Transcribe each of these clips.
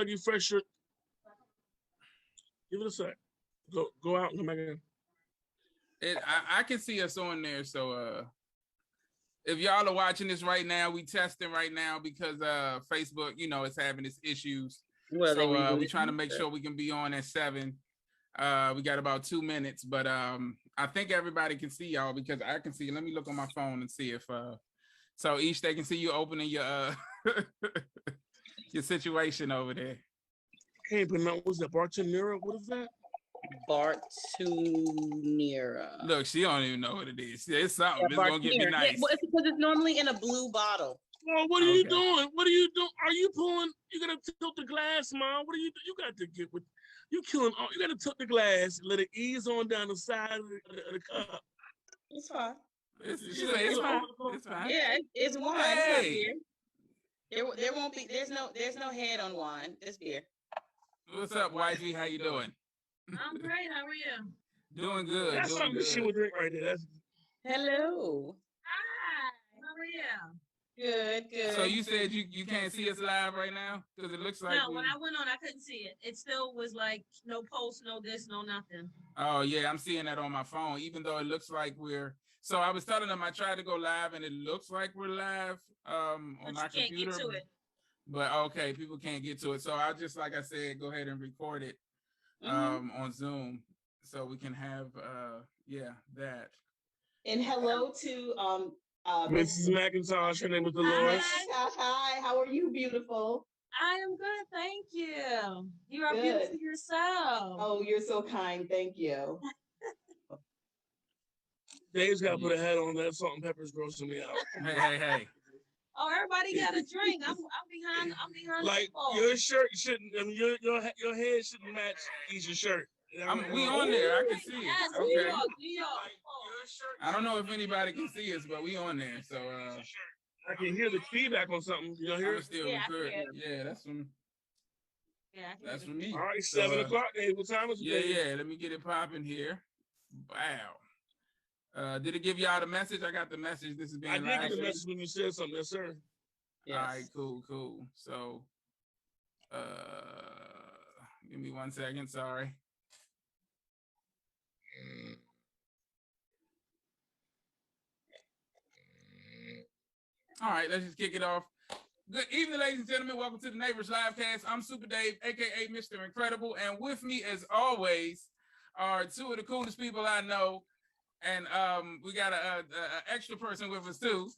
you fresh your. Give it a sec. Go out and come back in. I can see us on there. So if y'all are watching this right now, we testing right now because Facebook, you know, it's having its issues. Well, so we're trying to make sure we can be on at 7. We got about 2 minutes, but I think everybody can see y'all because I can see. Let me look on my phone and see if so each they can see you opening your your situation over there. Can't pronounce. What's that? Bartonera? What is that? Bartonera. Look, she don't even know what it is. It's something. Yeah, it's gonna get me nice. Yeah, well, it's because it's normally in a blue bottle. Oh, what are you doing? What are you doing? Are you pulling? You gotta tilt the glass, Mom. What are you doing? You got to get with. You killing. You gotta tilt the glass. Let it ease on down the side of the cup. It's fine. It's fine. It's fine. Yeah, it's wine. Hey. It's not beer. There won't be. There's no head on wine. It's beer. What's up, wifey? How you doing? I'm great. How are you? Doing good. That's doing something good. she would drink right there. That's... Hello. Hi. How are you? Good. So you said you can't see us live right now because it looks like no. When I went on, I couldn't see it. It still was like no post, no this, no nothing. Oh yeah, I'm seeing that on my phone. Even though it looks like we're. So I was telling them I tried to go live and it looks like we're live on my computer. Can't get to it. But okay, people can't get to it. So I'll just, like I said, go ahead and record it on Zoom so we can have that. And hello to Mrs. McIntosh. Her name is Dolores. Hi, how are you, beautiful? I am good, thank you. You are beautiful yourself. Oh, you're so kind, thank you. Dave's got to put a head on that. Salt and pepper's grossing me out. Hey. Oh, everybody got a drink. I'm behind. Like your shirt shouldn't. I mean, your head shouldn't match Isha's shirt. We on there. I can see it. Yes, okay. New York. I don't know if anybody can see us, but we on there. So I can hear the feedback on something. You know, hear it? Still recording. Yeah, that's from. Yeah, that's from me. All right, 7 o'clock. Dave, what time is it? Yeah. Let me get it popping here. Wow. Did it give y'all the message? I got the message. This is being. I did get the message when you said something, yes, sir. Yes. All right, cool. So, give me 1 second. Sorry. All right, let's just kick it off. Good evening, ladies and gentlemen. Welcome to the Neighborish Livecast. I'm Super Dave, aka Mr. Incredible, and with me, as always, are two of the coolest people I know. And we got a extra person with us too.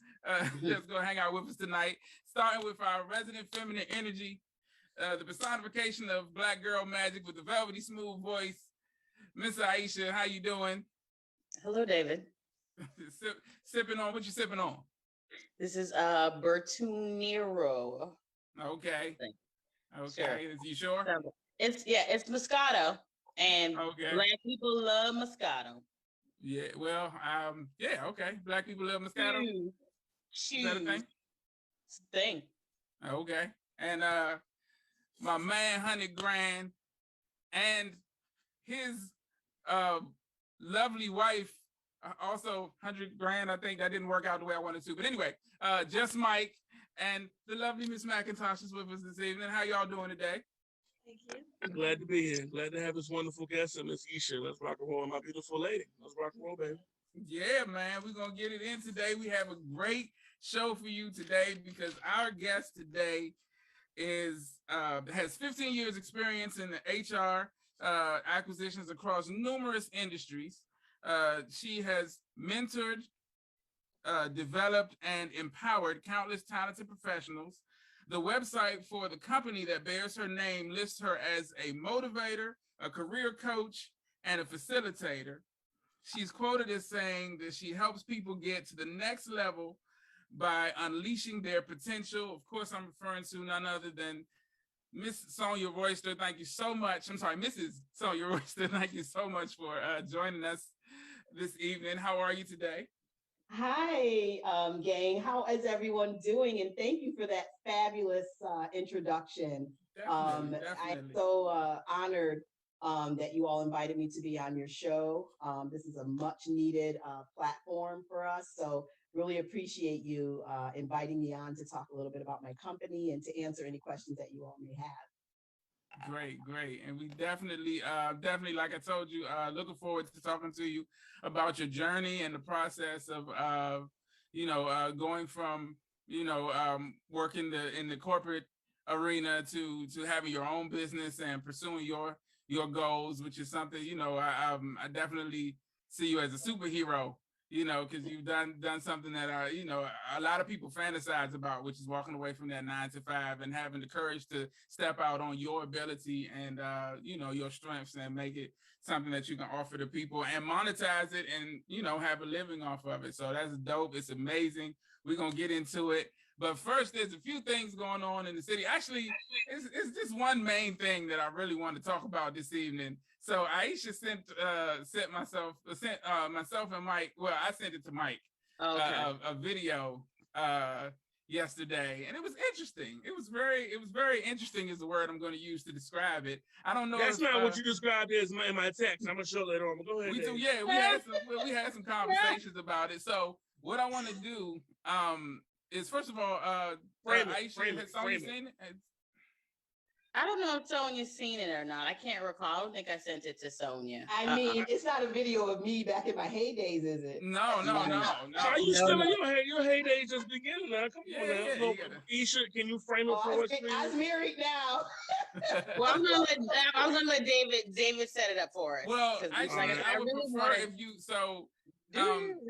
Just gonna hang out with us tonight. Starting with our resident feminine energy, the personification of Black girl magic with the velvety smooth voice, Miss Aisha. How you doing? Hello, David. Sipping on what you sipping on? This is Bartonero. Okay. Sure. Is you sure? It's Moscato, and Black people love Moscato. Yeah, well, okay. Black people love Moscato. Is that a thing? Thing. Okay. And my man 100 grand and his lovely wife also 100 grand. I think that didn't work out the way I wanted to. But anyway, just Mike and the lovely Miss McIntosh is with us this evening. How y'all doing today? Thank you. Glad to be here. Glad to have this wonderful guest, Miss Isha. Let's rock and roll, my beautiful lady. Let's rock and roll, baby. Yeah, man, we're going to get it in today. We have a great show for you today because our guest today has 15 years experience in the HR acquisitions across numerous industries. She has mentored, developed, and empowered countless talented professionals. The website for the company that bears her name lists her as a motivator, a career coach, and a facilitator. She's quoted as saying that she helps people get to the next level by unleashing their potential. Of course, I'm referring to none other than Miss Sonya Royster. Thank you so much. I'm sorry, Mrs. Sonya Royster. Thank you so much for joining us this evening. How are you today? Hi, gang. How is everyone doing? And thank you for that fabulous introduction. Definitely. I'm so honored that you all invited me to be on your show. This is a much needed platform for us. So really appreciate you inviting me on to talk a little bit about my company and to answer any questions that you all may have. Great. And we definitely, like I told you, looking forward to talking to you about your journey and the process of, going from, working in the corporate arena to having your own business and pursuing your goals, which is something, I definitely see you as a superhero, because you've done something that a lot of people fantasize about, which is walking away from that 9 to 5 and having the courage to step out on your ability and your strengths and make it something that you can offer to people and monetize it and have a living off of it. So that's dope. It's amazing. We're gonna get into it. But first, there's a few things going on in the city. Actually, it's just one main thing that I really want to talk about this evening. So Aisha sent myself and Mike. Well, I sent it to Mike. Okay. A video yesterday, and it was interesting. It was very interesting is the word I'm going to use to describe it. I don't know. That's not what you described as in my text. I'm gonna show later on. But go ahead. We had some conversations about it. So what I want to do is first of all, Aisha, has Sonya seen it? I don't know if Sonya's seen it or not. I can't recall. I don't think I sent it to Sonya. I mean, it's not a video of me back in my heydays, is it? No. Are you still in your heyday just beginning now? Come on now. Isha, can you frame it for us, please? I'm married now. Well, I'm gonna let David set it up for us. Well, I would prefer if you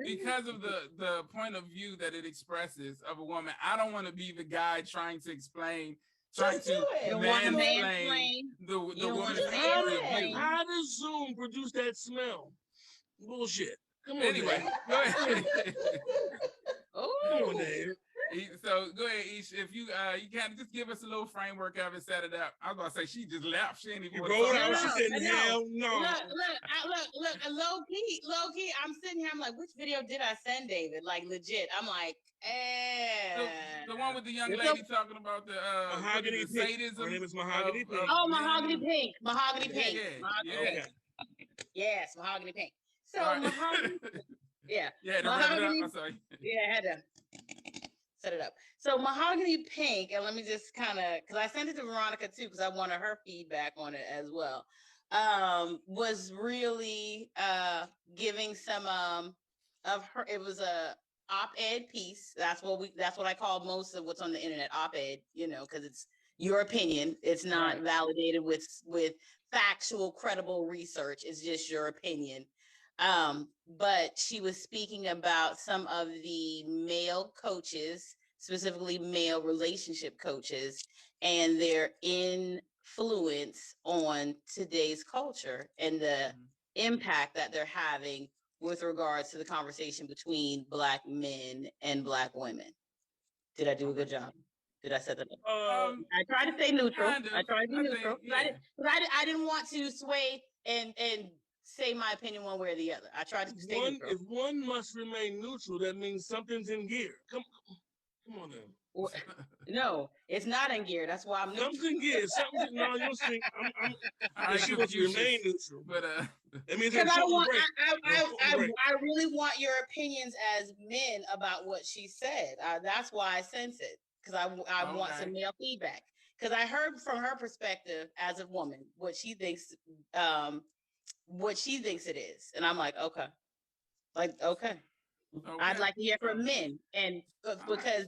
because of the point of view that it expresses of a woman, I don't want to be the guy trying to explain. Trying to mansplain the woman's point of view. How does Zoom produce that smell? Bullshit. Come on, anyway, Dave. Go ahead. Come on, Dave. So go ahead, Ish. If you kind of just give us a little framework of it, set it up. I was about to say she just left. She ain't even. She said, "Hell no." Look, low key. I'm sitting here. I'm like, which video did I send David? Like legit. I'm like, the one with the young lady talking about the mahogany pink. Sadism. Her name is Mahogany Pink. Oh, Mahogany Pink. Mahogany Pink. Yeah. Yes, Mahogany Pink. So Mahogany. Yeah. Yeah. Mahogany. I'm sorry. Yeah, I had to set it up. So Mahogany Pink, and let me just kind of, because I sent it to Veronica too, because I wanted her feedback on it as well. Was really giving some of her. It was a op-ed piece. That's what I call most of what's on the internet, op-ed. Because it's your opinion. It's not validated with factual, credible research. It's just your opinion. But she was speaking about some of the male coaches, specifically male relationship coaches, and their influence on today's culture and the impact that they're having with regards to the conversation between Black men and Black women. Did I do a good job? Did I set that up? I tried to stay neutral. I didn't want to sway and say my opinion one way or the other. I tried to stay neutral. If one must remain neutral, that means something's in gear. Come on now. No, it's not in gear. That's why I'm neutral. Something's in gear. No, you'll see. She wants to remain neutral. But I mean, because I really want your opinions as men about what she said. That's why I sent it, because I want some male feedback. Because I heard from her perspective as a woman what she thinks it is, and I'm like, okay. I'd like to hear from men, and because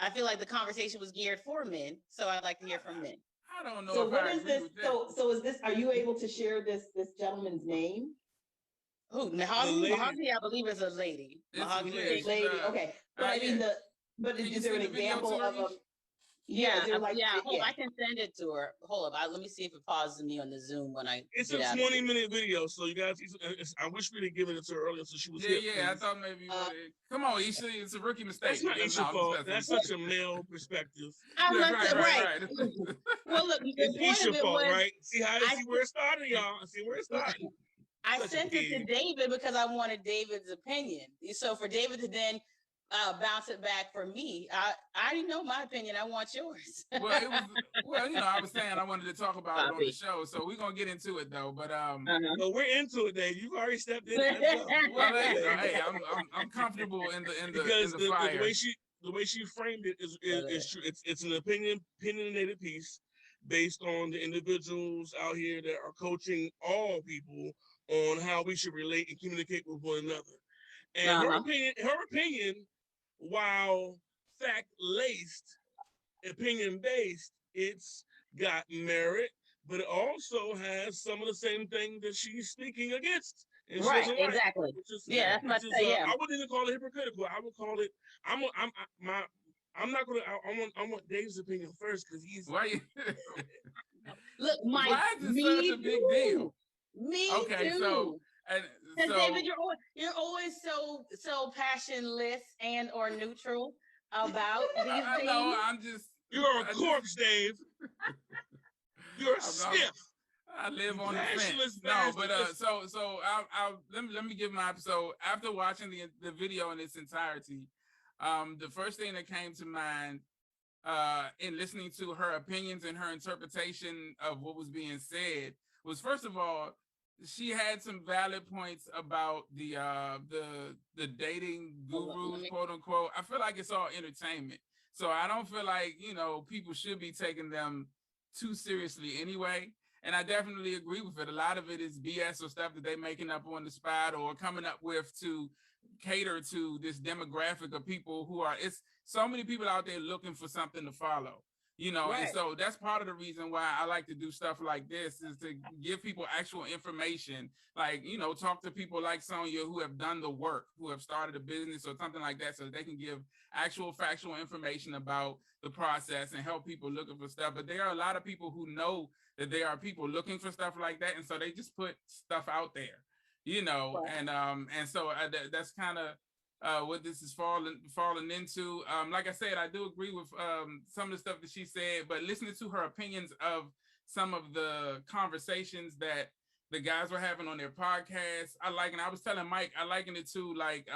I feel like the conversation was geared for men, so I'd like to hear from men. I don't know. So what is this? So is this? Are you able to share this gentleman's name? Who? Mahogany, I believe is a lady. Mahogany lady. Okay, but I mean is there an example of a? Yeah. I can send it to her. Hold up, let me see if it pauses me on the Zoom when I. It's a 20-minute video, so you guys. I wish we'd have given it to her earlier, so she was here. Yeah. I thought maybe. Come on, Isha, it's a rookie mistake. That's not Isha's fault. That's such a male perspective. Right. Well, look, it's Isha's fault, right? See where it started, y'all. See where it started. I sent it to David because I wanted David's opinion. So for David to then bounce it back for me, I already know my opinion. I want yours. I was saying I wanted to talk about it on the show, so we're gonna get into it though. But well, we're into it, Dave. You've already stepped in. Well, hey, I'm comfortable in the fire. The way she framed it is true. It's an opinionated piece. based on the individuals out here that are coaching all people on how we should relate and communicate with one another. And her opinion, while fact-laced, opinion-based, it's got merit, but it also has some of the same thing that she's speaking against. And she Right, doesn't like, exactly. which is, Yeah, that's what I say. Yeah. I wouldn't even call it hypocritical. I would call it. I'm not gonna. I want Dave's opinion first because he's. Why you? Look, Mike. Why is it such a big deal? Me Okay, too. so David, you're always so passionless and or neutral about these things. I know. I'm just. You're a corpse, Dave. You're a stiff. I live on the fence. No, but let me give my. So after watching the video in its entirety, the first thing that came to mind in listening to her opinions and her interpretation of what was being said was, first of all, she had some valid points about the dating gurus, quote unquote. I feel like it's all entertainment. So I don't feel like, people should be taking them too seriously anyway. And I definitely agree with it. A lot of it is BS or stuff that they're making up on the spot or coming up with to cater to this demographic of people who are, it's so many people out there looking for something to follow, right. And so that's part of the reason why I like to do stuff like this, is to give people actual information, like, talk to people like Sonya who have done the work, who have started a business or something like that, so that they can give actual factual information about the process and help people looking for stuff. But there are a lot of people who know that there are people looking for stuff like that, and so they just put stuff out there, right. And so that's kind of what this is falling into. Like I said, I do agree with some of the stuff that she said, but listening to her opinions of some of the conversations that the guys were having on their podcast, I was telling Mike, I liken it to like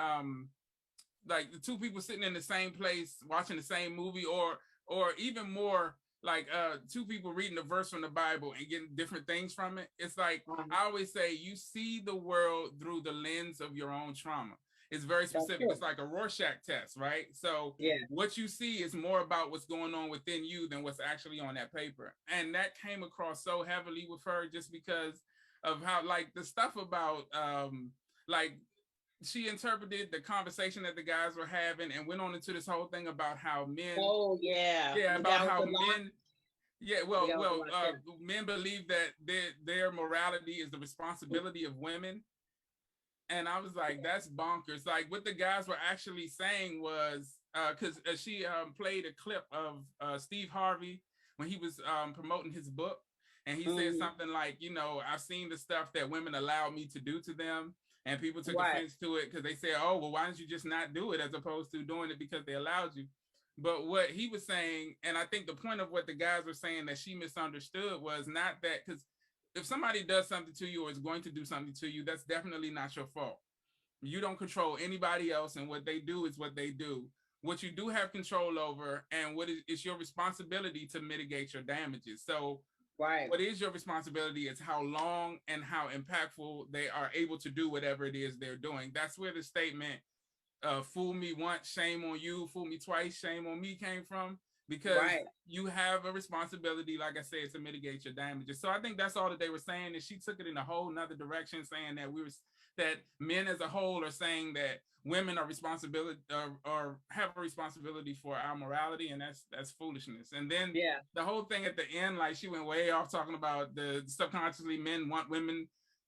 the two people sitting in the same place watching the same movie, or even more like two people reading a verse from the Bible and getting different things from it. It's like, I always say, you see the world through the lens of your own trauma. It's very specific. It's like a Rorschach test, right? So what you see is more about what's going on within you than what's actually on that paper. And that came across so heavily with her just because of how, like, the stuff about, like, she interpreted the conversation that the guys were having and went on into this whole thing about how men. Oh, yeah. Yeah, about how men. Yeah, men believe that their morality is the responsibility of women. And I was like, that's bonkers. Like, what the guys were actually saying was, because she played a clip of Steve Harvey when he was promoting his book. And he said something like, I've seen the stuff that women allow me to do to them. And people took offense to it because they said, oh, well, why don't you just not do it, as opposed to doing it because they allowed you? But what he was saying, and I think the point of what the guys were saying that she misunderstood was not that, because if somebody does something to you or is going to do something to you, that's definitely not your fault. You don't control anybody else, and what they do is what they do. What you do have control over, and what is your responsibility to mitigate your damages. So what is your responsibility is how long and how impactful they are able to do whatever it is they're doing. That's where the statement, fool me once, shame on you, fool me twice, shame on me came from. Because you have a responsibility, like I said, to mitigate your damages. So I think that's all that they were saying. And she took it in a whole nother direction, saying that that men as a whole are saying that women are responsibility or have a responsibility for our morality, and that's foolishness. And then the whole thing at the end, like, she went way off talking about the subconsciously men want women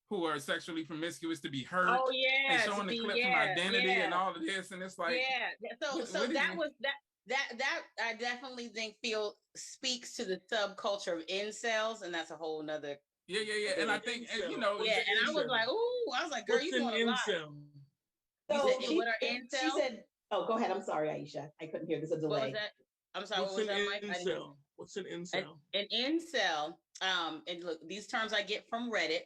who are sexually promiscuous to be hurt. Oh yeah, and showing the clip from Identity and all of this, and it's like So that was that. That I definitely think speaks to the subculture of incels, and that's a whole nother. Yeah. And I think and I was like, ooh, I was like, girl, you doing a lot. So she said, oh, go ahead. I'm sorry, Aisha. I couldn't hear. There's a delay. What was that? I'm sorry. What was that, Mike? What's an incel? An incel. And look, these terms I get from Reddit.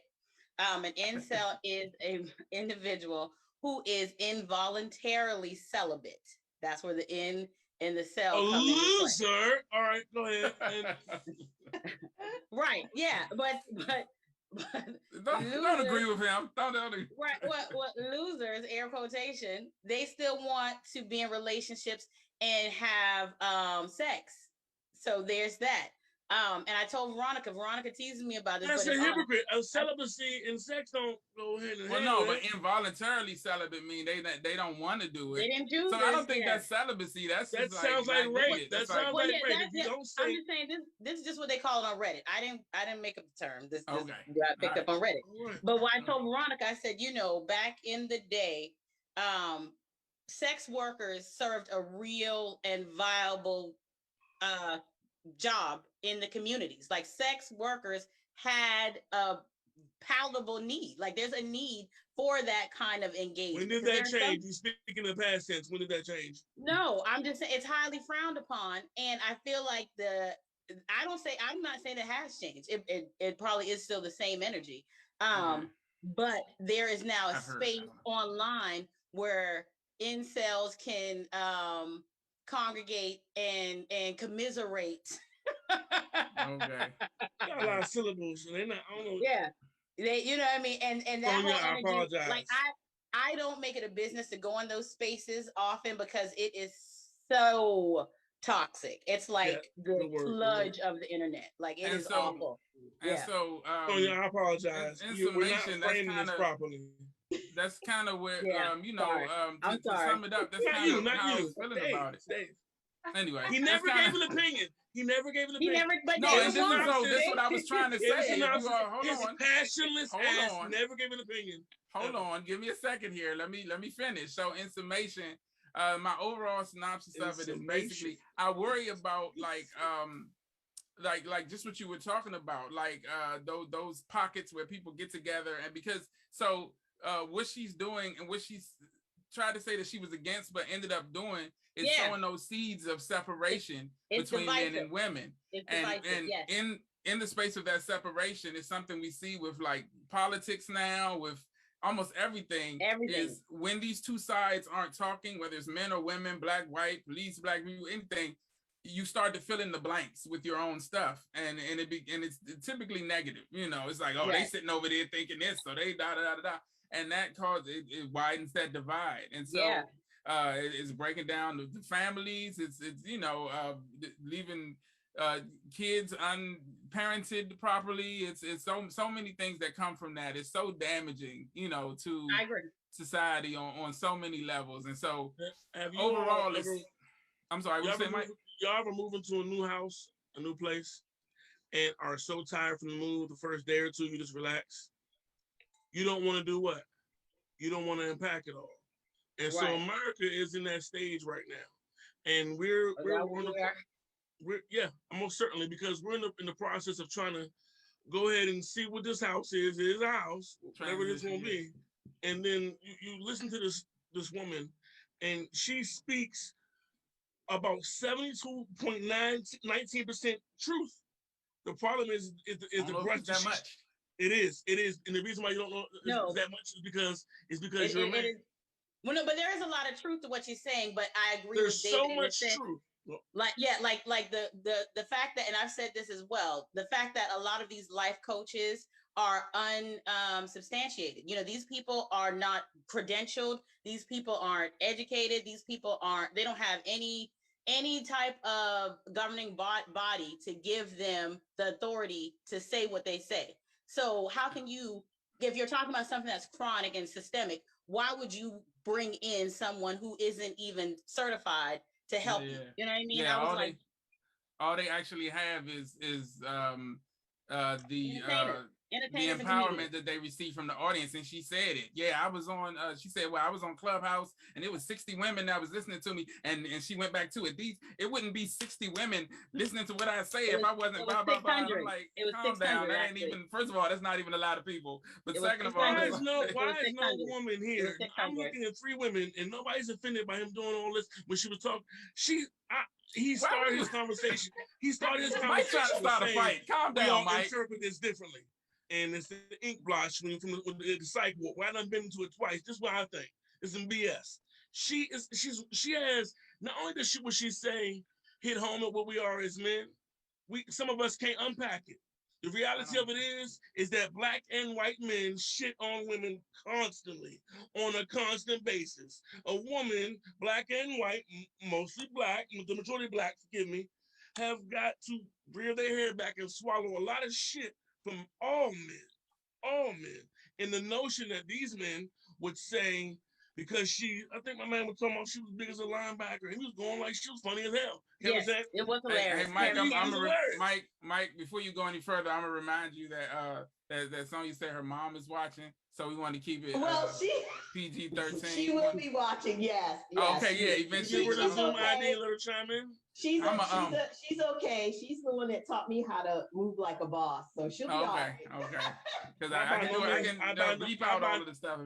An incel is an individual who is involuntarily celibate. That's where the in the cell. A loser. All right, go ahead. Right. Yeah, but don't agree with him. Don't agree. Right. What losers, air quotation, they still want to be in relationships and have sex. So there's that. And I told Veronica teases me about this. That's but a hypocrite. Celibacy and sex don't go hand in hand. Well, no, but involuntarily celibate mean they don't want to do it. They didn't do so this. I don't think that's celibacy. That's that just sounds like rape. That sounds like rape. If you don't say, I'm just saying this is just what they call it on Reddit. I didn't make up the term. This got picked up on Reddit. Right. But what I told Veronica, I said, back in the day, sex workers served a real and viable job in the communities. Like sex workers had a palatable need. Like there's a need for that kind of engagement. When did that change? You speak in the past tense. When did that change? No, I'm just saying it's highly frowned upon, and I feel like I'm not saying it has changed. It probably is still the same energy. But there is now a space online where incels can congregate and commiserate. Okay. Got a lot of syllables, and they're not. I don't know. Yeah, you know what I mean. And that whole energy, I apologize. like I don't make it a business to go in those spaces often because it is so toxic. It's like the sludge of the internet. Like it is awful. And so, I apologize. We're not framing this properly. That's kind of where, to sum it up, that's kind of how I was feeling about it. Anyway, he never gave an opinion. He never gave an opinion. This is what I was trying to say. Hold on. Passionless ass never gave an opinion. Hold on. Give me a second here. Let me finish. So in summation, my overall synopsis of it is basically, I worry about like just what you were talking about, like those pockets where people get together, and because what she's doing and what she's tried to say that she was against but ended up doing is sowing those seeds of separation between men and women. In the space of that separation is something we see with like politics now, with almost everything. Is when these two sides aren't talking, whether it's men or women, black, white, police, black people, anything, you start to fill in the blanks with your own stuff, and it's typically negative. It's like, they sitting over there thinking this, so they da da da da, and that causes it widens that divide, and so it's breaking down the families. It's leaving kids unparented properly. It's so many things that come from that. It's so damaging, to society on so many levels, and so overall, I'm sorry, what you say, Mike? Y'all ever move into a new house, a new place, and are so tired from the move the first day or two, you just relax? You don't want to do what? You don't want to unpack it all. And so America is in that stage right now. And we're most certainly, because we're in the process of trying to go ahead and see what this house is. It is a house, whatever it is going to be. And then you listen to this woman, and she speaks about 72.19% truth. The problem is the brush. That much. It is, and the reason why you don't know that much is because you're a man. Well, no, but there is a lot of truth to what she's saying. But I agree There's with David. So much truth. Like the fact that, and I've said this as well, the fact that a lot of these life coaches are unsubstantiated. These people are not credentialed. These people aren't educated. These people they don't have any type of governing body to give them the authority to say what they say. So how can you, if you're talking about something that's chronic and systemic, why would you bring in someone who isn't even certified to help you? You know what I mean? Yeah, all they actually have is the empowerment that they receive from the audience. And she said it. Yeah, I was on, she said, well, I was on Clubhouse and it was 60 women that was listening to me. And she went back to it. It wouldn't be 60 women listening to what I say if I wasn't blah, blah, blah. I'm like, calm down. That ain't even, first of all, that's not even a lot of people. But second of all, why is no woman here? I'm looking at 3 women and nobody's offended by him doing all this. When she was talking, he started his conversation. He started his conversation. Mike trying to start a fight. Calm down, Mike. Interpret this differently. And it's the ink blotch from the cycle. Well, I done been to it twice. This is what I think. It's some BS. She has, not only does what she say hit home at what we are as men, some of us can't unpack it. The reality of it is that black and white men shit on women constantly, on a constant basis. A woman, black and white, mostly black, the majority black, forgive me, have got to rear their head back and swallow a lot of shit from all men. And the notion that these men would say, because I think my man was talking about she was big as a linebacker, and he was going like she was funny as hell. Yes, it was hilarious. Hey, Mike, Mike, before you go any further, I'm gonna remind you that Sonya said her mom is watching, so we want to keep it PG-13. She will be watching. Yes. Oh, okay, yeah. Eventually, we're gonna Zoom ID and let her chime in. She's okay. She's the one that taught me how to move like a boss, so she'll be all right. Okay. Because I can bleep out all of the stuff.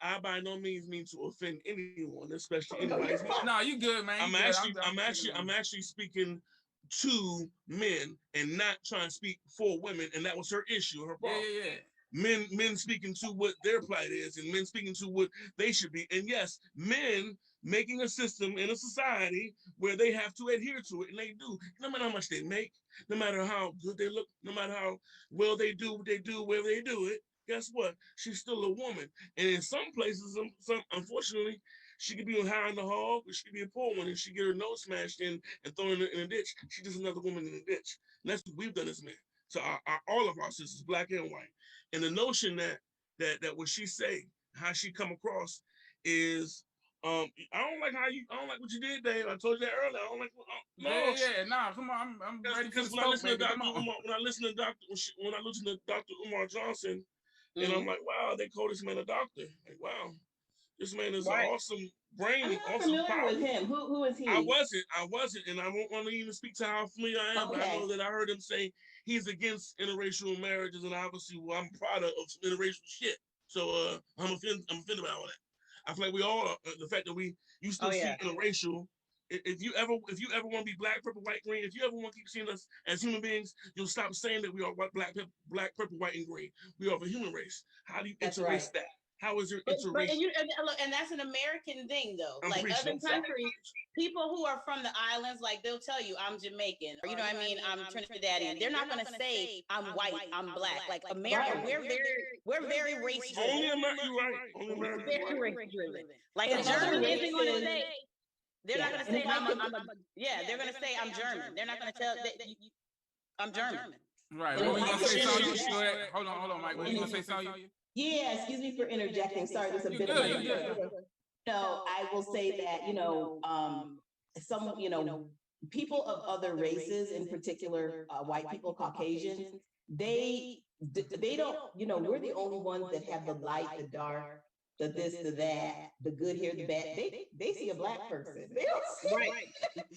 I by no means mean to offend anyone, especially anybody's mom. No, you good, man. I'm actually speaking to men and not trying to speak for women, and that was her issue, her problem. Yeah. Men speaking to what their plight is, and men speaking to what they should be. And yes, men making a system in a society where they have to adhere to it, and they do. No matter how much they make, no matter how good they look, no matter how well they do what they do, wherever they do it, guess what? She's still a woman. And in some places, unfortunately, she could be high in the hog, or she could be a poor one, and she get her nose smashed in and thrown in a ditch. She's just another woman in a ditch. And that's what we've done as men. So all of our sisters, black and white. And the notion that what she say, how she come across is, I don't like what you did, Dave. I told you that earlier. I don't like. Come on, I'm ready for the when I listen to Umar, when I listen to Dr. Umar Johnson, and I'm like, wow, they call this man a doctor. Like, wow, this man is an awesome brain. I'm not awesome familiar power. with him. Who is he? I wasn't, and I won't want to even speak to how familiar I am. Okay. But I know that I heard him say he's against interracial marriages, and obviously, I'm proud of some interracial shit. So I'm offended by all that. I feel like we all are. The fact that you still see interracial. If you ever want to be black, purple, white, green, if you ever want to keep seeing us as human beings, you'll stop saying that we are black, purple, white, and green. We are the human race. How do you interrace that? How is there interracial? And that's an American thing, though. Like other countries, people who are from the islands, like they'll tell you, I'm Jamaican, or I'm Trinidadian. They're not going to say I'm white, I'm black. Like America, we're very racist. Only America, you're right. Only America. Very race driven. Like a German isn't going to say. They're not going to say they're going to say I'm German. They're not going to tell I'm German. Right. What were you going to say, Sonya? Go ahead. Hold on, Mike. What were you going to say, Sonya? Yeah, excuse me for interjecting. Sorry, there's a bit of No, I will say that, some, people of other races, in particular, white people, Caucasians, they don't, we're the only ones that have the light, the dark, the this, the that, the good here, the bad. They see a black person. They don't see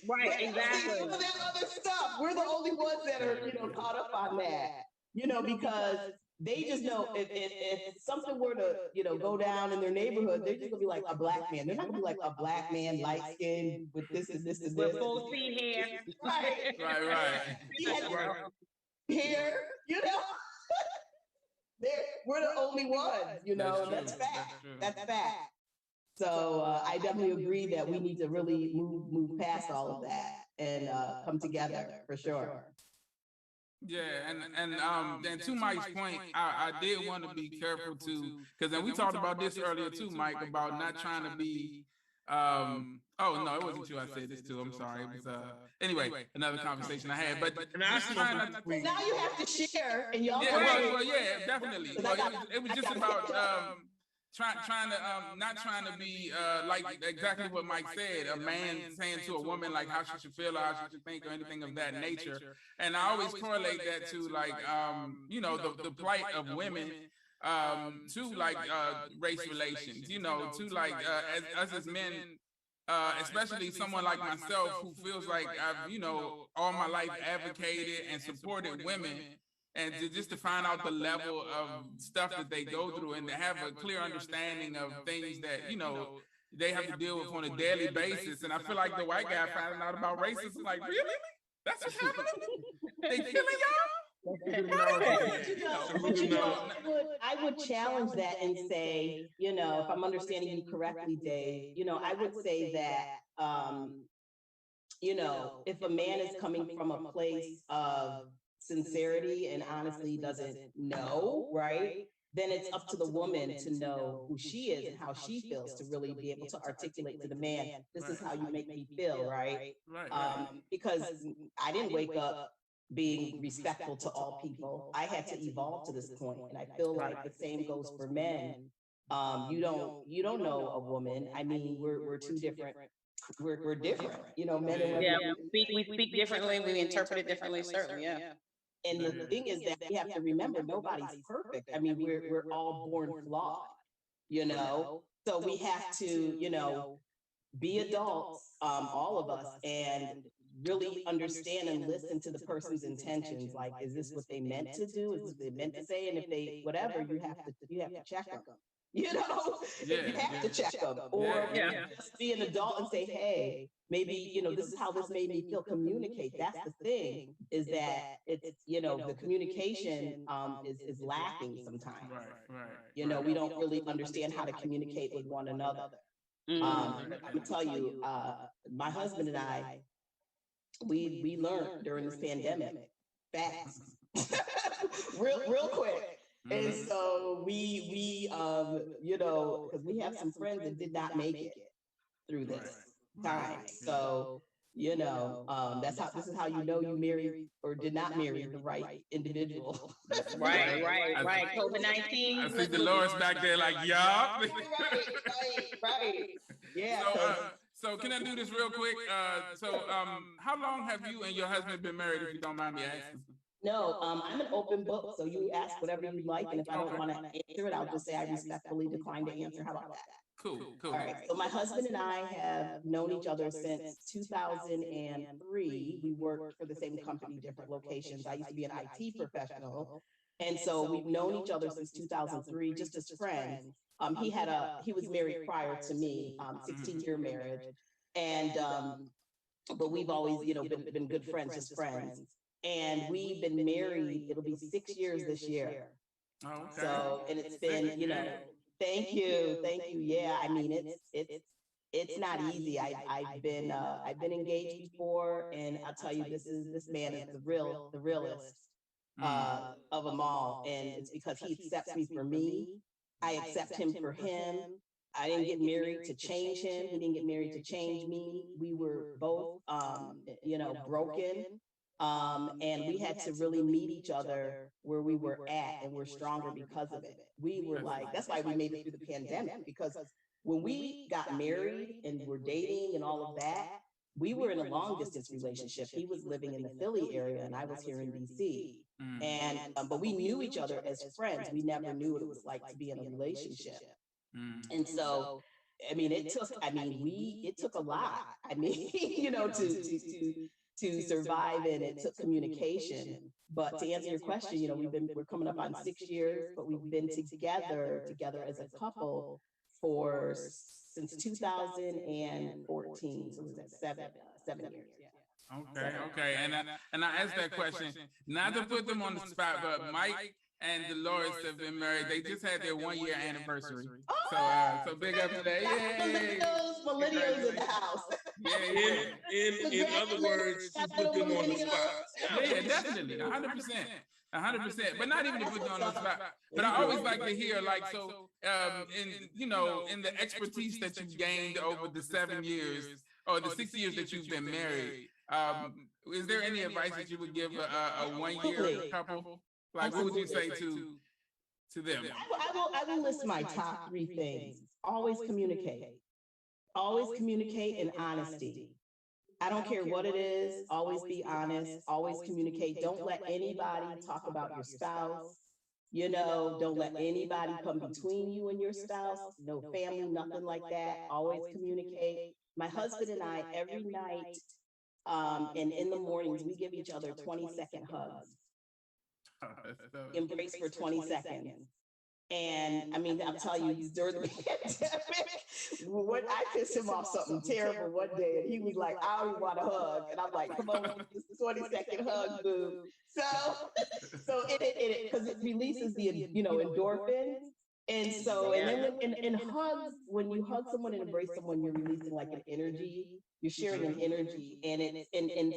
right, exactly. Some of that other stuff. We're the only ones that are, caught up on that. Because they just know if something were to, go down in their neighborhood, they're just gonna be like a black man. They're not gonna be like a black man, light skinned with this and this and this. With full speed hair. Right. Here, we're the only ones, that's fact. That's fact. So I definitely agree that we need to really move past all of that and come together for sure. Yeah, and then to Mike's point, I did want to be careful too, because then we talked about this earlier too, Mike, about not trying to be. Oh no, it wasn't you. I said this too. I'm sorry. It was anyway another conversation I had. But now you have to share, and y'all. Yeah, definitely. It was just about not trying to be like exactly what Mike said, a man saying to a woman like how she should feel or how she should think or anything of that nature. And I always correlate that to like the plight of women to like race relations, to like us as men, especially someone like myself who feels like I've all my life advocated and supported women. And just to find out the level of stuff that they go through and to have a clear understanding of things that, they have to deal with on a daily basis. And I feel like the white guy finding out about racism, like, really? That's what's happening? They killing y'all? I would challenge that and say, if I'm understanding you correctly, Dave, I would say that, if a man is coming from a place of sincerity and honestly doesn't know, right? then it's up to the woman to know who she is and how she feels to really be able to articulate to the man, this is how you make me feel, right? Because I didn't wake up being respectful to all people. I had to evolve to this point, and I feel like the same goes for men. You don't know a woman. I mean, we're two different. We're different, you know, men and women. Yeah, we speak differently. We interpret it differently. Certainly, yeah. And the thing is that we have to remember nobody's perfect. I mean, we're all born flawed, you know. So we have to, you know, be adults, all of us, and really understand and listen to the person's intentions. Like, is this what they meant to do? Is this what they meant to say? And if they whatever, you have to check them. You know, you have to check them, or just be an adult and say, hey, maybe, you know, this is how this made me feel. Communicate. That's the thing, is that it's, you know, the communication is lacking sometimes. You know, we don't really understand how to communicate with one another. I'm gonna tell you, my husband and I, we learned during this pandemic fast, real quick. And so we you know, because we have some friends that did not make it through this time. So, you know, this is how you know you married or did not marry the right individual. Right. COVID-19. I see Dolores back there like, y'all. Right. Yeah. So can I do this real quick? How long have you and your husband been married, if you don't mind me asking? No, I'm an open book, so you ask whatever you like, and if I don't want to answer it, I'll just say I respectfully decline to answer. How about that? Cool. All right. So my husband and I have known each other since 2003. We worked for the same company, different locations. I used to be an IT professional, and so we've known each other since 2003, just as friends. He was married prior to me, 16-year marriage, and but we've always, you know, been good friends, just friends. And we've been married, it'll be 6 years this year. Okay. So, and it's been, you know, thank you. Yeah, I mean, it's not easy. I've been engaged before, and I'll tell you, this man is the realest of them all. And it's because he accepts me for me. I accept him for him. I didn't get married to change him. He didn't get married to change me. We were both, you know, broken. And we had to really meet each other where we were at, and we're stronger because of it. We were like, that's why we made it through the pandemic, because when we got married and were dating and all of that, we were in a long distance relationship. He was living in the Philly area and I was here in DC. And, but we knew each other as friends. We never knew what it was like to be in a relationship. And so, I mean, it took a lot. I mean, you know, to survive, and it took communication. But to answer your question, you know, we're coming up on 6 years, but we've been together as a couple since 2014. So it was at 7 years. Yeah. Okay. And I asked that question not to put them on the spot, but Mike and Dolores have been married. They just had their 1 year anniversary. So big up to that. Yay! Millennials in the house. In other words, you put them on the spot. Yeah, definitely, 100%. But not even to put them on the spot. But I always like to hear, like, so, in the expertise that you've gained over the 7 years or the 6 years that you've been married, is there any advice that you would give a 1 year couple? Like, what would you say to them? I will list my top 3 things. Always communicate. Always communicate in honesty. I don't care what it is. Always be honest. Always communicate. Don't let anybody talk about your spouse. You know, don't let anybody come between you and your spouse. No family, nothing like that. Always communicate. My husband and I, every night and in the mornings, we give each other 20-second hugs. Embrace for 20 seconds. And I mean, I'll tell you, during the pandemic, when I pissed him off something terrible one day, and he was like, I don't even want a hug. And I'm like, come on, just a 20-second hug, boo. So it because it releases the, you know, endorphins. And so, and then in hugs, when you hug someone and embrace someone, you're releasing like an energy, you're sharing an energy. And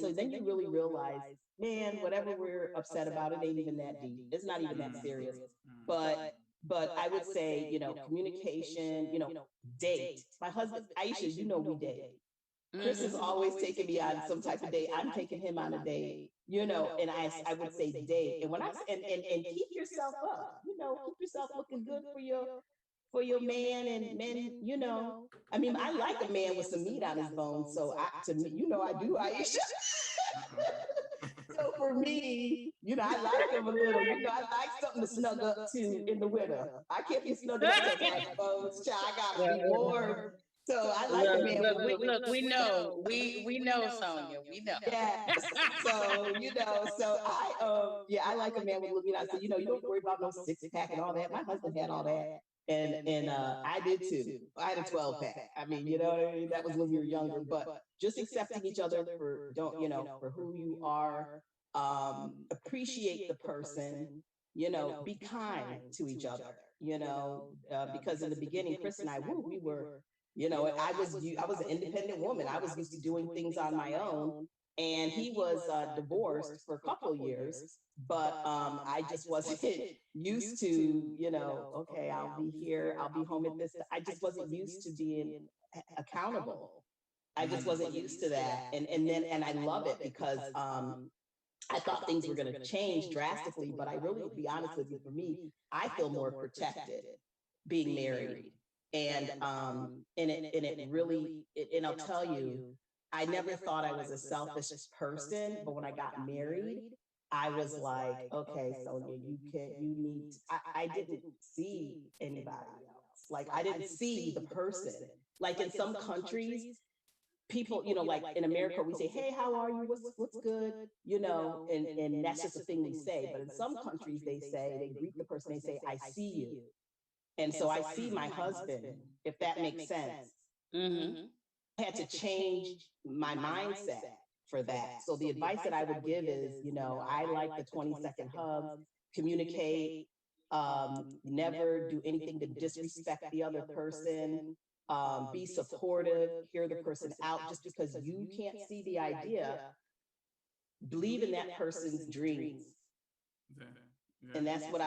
so then you really realize, man, whatever we're upset about, it ain't even that deep. It's not even that serious. But But I would say, communication, date. My husband, Aisha, we date. Chris is always taking me on some type of date. I'm taking him on a date, and I would say date. And when I and keep yourself up, keep yourself looking good for your man and men, I mean, I like a man with some meat on his bones. So to me, I do, Aisha. So for me, I like him a little. I like something to snug up to in the winter. I can't be snuggled up to my bones, child. I gotta be warm. So I like a man. Look, we know, we know, Sonya. We know. Yes. So so I like a man with a little meat. I said, you don't worry about no 6-pack and all that. My husband had all that. And I did too. I had a 12-pack. I mean, that was when we were younger, but just accepting each other for for who you are, appreciate the person, be kind to each other, because in the beginning, Chris and I, we were, I was an independent woman. I was used to doing things on my own. And he was divorced for a couple of years, but I just wasn't used to, okay, I'll be here, I'll be home at this. I just wasn't used to being accountable. I just wasn't used to that. And I love it because I thought things were going to change drastically, but I really, to be honest with you, for me, I feel more protected being married. And it really, and I'll tell you, I never thought I was a selfish person, but when I got married, I was like, okay, Sonya, I didn't see anybody else. Like, I didn't see the person. Like in some countries, people, like in America, we say, hey, how are you? What's good? And that's just a thing we say. But in some countries, they greet the person, they say, I see you. And so I see my husband, if that makes sense. Mm-hmm. I had to change my mindset for that. So the advice that I would give is, I like the 20-second hugs, communicate, never do anything to disrespect the other person, be supportive, hear the person out. Just because you can't see the idea, believe in that person's dreams. And that's what